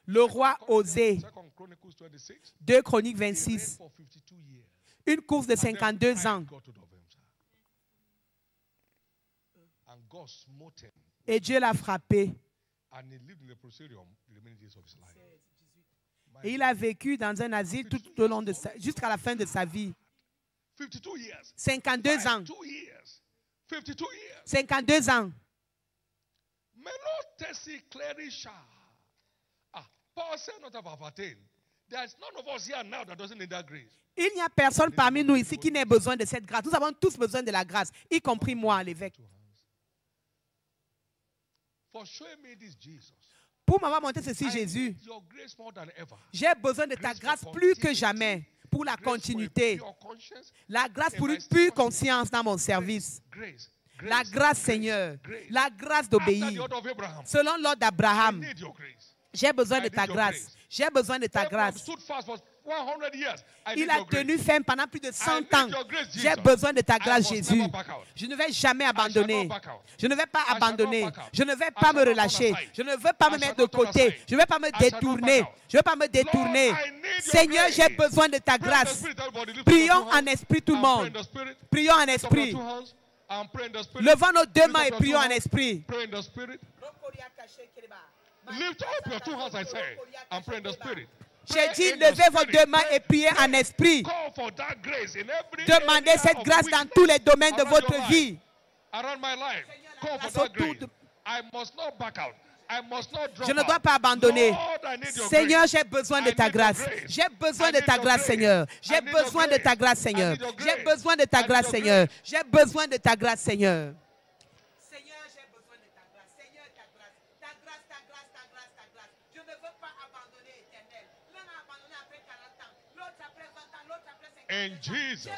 Le roi Osée, 2 Chroniques 26, une course de 52 ans. Et Dieu l'a frappé. Et il a vécu dans un asile tout au long de jusqu'à la fin de sa vie. 52 ans. 52 ans. Il n'y a personne parmi nous ici qui n'ait besoin de cette grâce. Nous avons tous besoin de la grâce, y compris moi, l'évêque. Pour m'avoir montré ceci, Jésus, j'ai besoin de ta grâce plus que jamais pour la continuité. La grâce pour une pure conscience dans mon service. La grâce, Seigneur. La grâce d'obéir. Selon l'ordre d'Abraham. J'ai besoin de ta grâce. J'ai besoin de ta grâce. Il a tenu ferme pendant plus de 100 ans. J'ai besoin de ta grâce, Jésus. Je ne vais jamais abandonner. Je ne vais pas abandonner. Je ne vais pas me relâcher. Je ne veux pas me mettre de côté. Je ne vais pas me détourner. Je ne veux pas me détourner. Seigneur, j'ai besoin de ta grâce. Prions en esprit tout le monde. Prions en esprit. Levons nos deux mains et prions en esprit. Lift up your 2 hands, I say, and pray in the spirit. J'ai dit, levez vos deux mains et priez en esprit. Demandez cette grâce dans tous les domaines de votre vie. Je ne dois pas abandonner. Seigneur, j'ai besoin de ta grâce. J'ai besoin de ta grâce, Seigneur. J'ai besoin de ta grâce, Seigneur. J'ai besoin de ta grâce, Seigneur. J'ai besoin de ta grâce, Seigneur. In Jesus'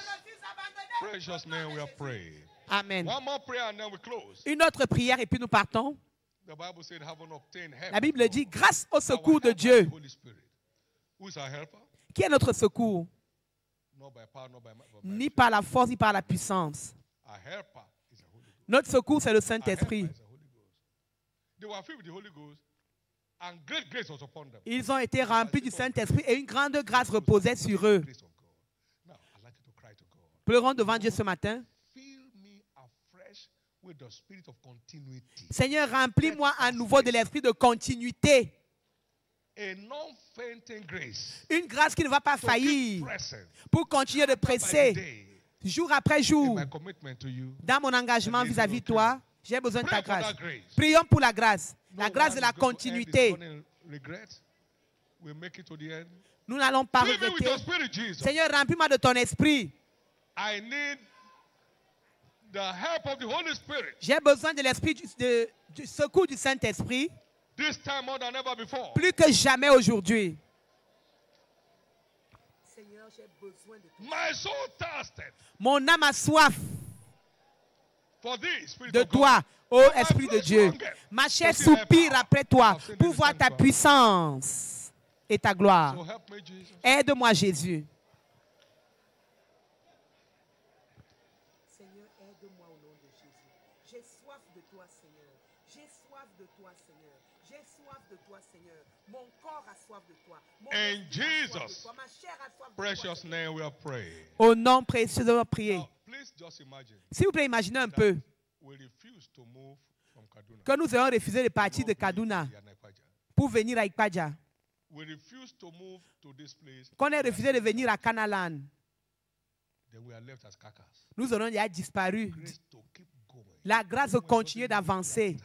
precious name we are praying. Amen. One more prayer and then we close. Une autre prière et puis nous partons. La Bible dit, grâce au secours de Dieu. Qui est notre secours? Ni par la force, ni par la puissance. Notre secours, c'est le Saint-Esprit. Ils ont été remplis du Saint-Esprit et une grande grâce reposait sur eux. Pleurons devant Dieu ce matin. Seigneur, remplis-moi à nouveau de l'esprit de continuité. Une grâce qui ne va pas faillir pour continuer de presser jour après jour, dans mon engagement vis-à-vis de toi, j'ai besoin de ta grâce. Prions pour la grâce. La grâce de la continuité. Nous n'allons pas regretter. Seigneur, remplis-moi de ton esprit. J'ai besoin de l'esprit du secours du Saint-Esprit. Plus que jamais aujourd'hui. Seigneur, j'ai besoin de toi. Mon âme a soif de toi, ô Esprit de Dieu. Ma chair soupire après toi pour voir ta puissance et ta gloire. Aide-moi, Jésus. Seigneur, aide-moi au nom de Jésus. J'ai soif de toi, Seigneur. J'ai soif de toi, Seigneur. J'ai soif de toi, Seigneur. Mon corps a soif de toi. In Jesus' precious name we are praying. Au nom précieux de notre prière. S'il vous plaît, imaginez un peu que nous ayons refusé de partir de Kaduna pour venir à Ikpaja. Qu'on ait refusé de venir à Canalan. Nous aurions déjà disparu. La grâce de continuer d'avancer.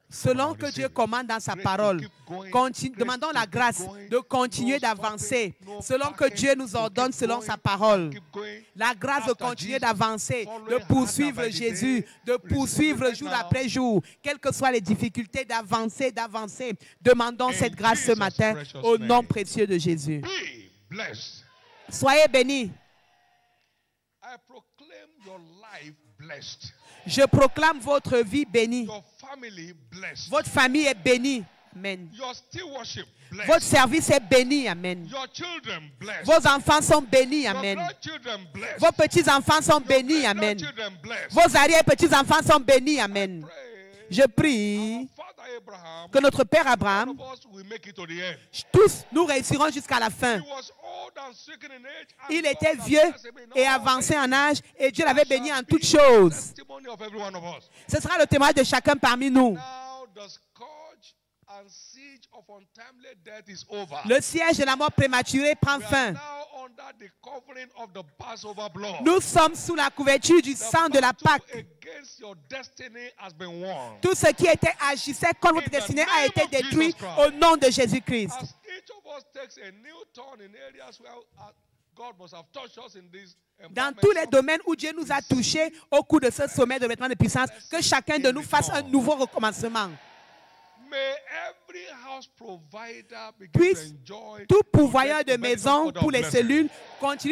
Selon que Dieu commande dans sa parole, demandons la grâce de continuer d'avancer. Selon que Dieu nous ordonne selon sa parole. La grâce de continuer d'avancer, de poursuivre Jésus, de poursuivre jour après jour. Quelles que soient les difficultés, d'avancer, d'avancer. Demandons cette grâce ce matin au nom précieux de Jésus. Soyez bénis. Je proclame votre vie bénie. Votre famille est bénie. Amen. Votre service est béni. Amen. Vos enfants sont bénis. Amen. Vos petits-enfants sont bénis. Amen. Vos arrière-petits-enfants sont bénis. Amen. Je prie que notre Père Abraham, tous nous réussirons jusqu'à la fin. Il était vieux et avancé en âge et Dieu l'avait béni en toutes choses. Ce sera le témoignage de chacun parmi nous. Le siège de la mort prématurée prend fin. Nous sommes sous la couverture du sang de la Pâque. Tout ce qui était agissait contre votre destinée a été détruit au nom de Jésus-Christ. Dans tous les domaines où Dieu nous a touchés au cours de ce sommet de vêtements de puissance, que chacun de nous fasse un nouveau recommencement. Puisse tout pourvoyeur de maison pour les cellules continuer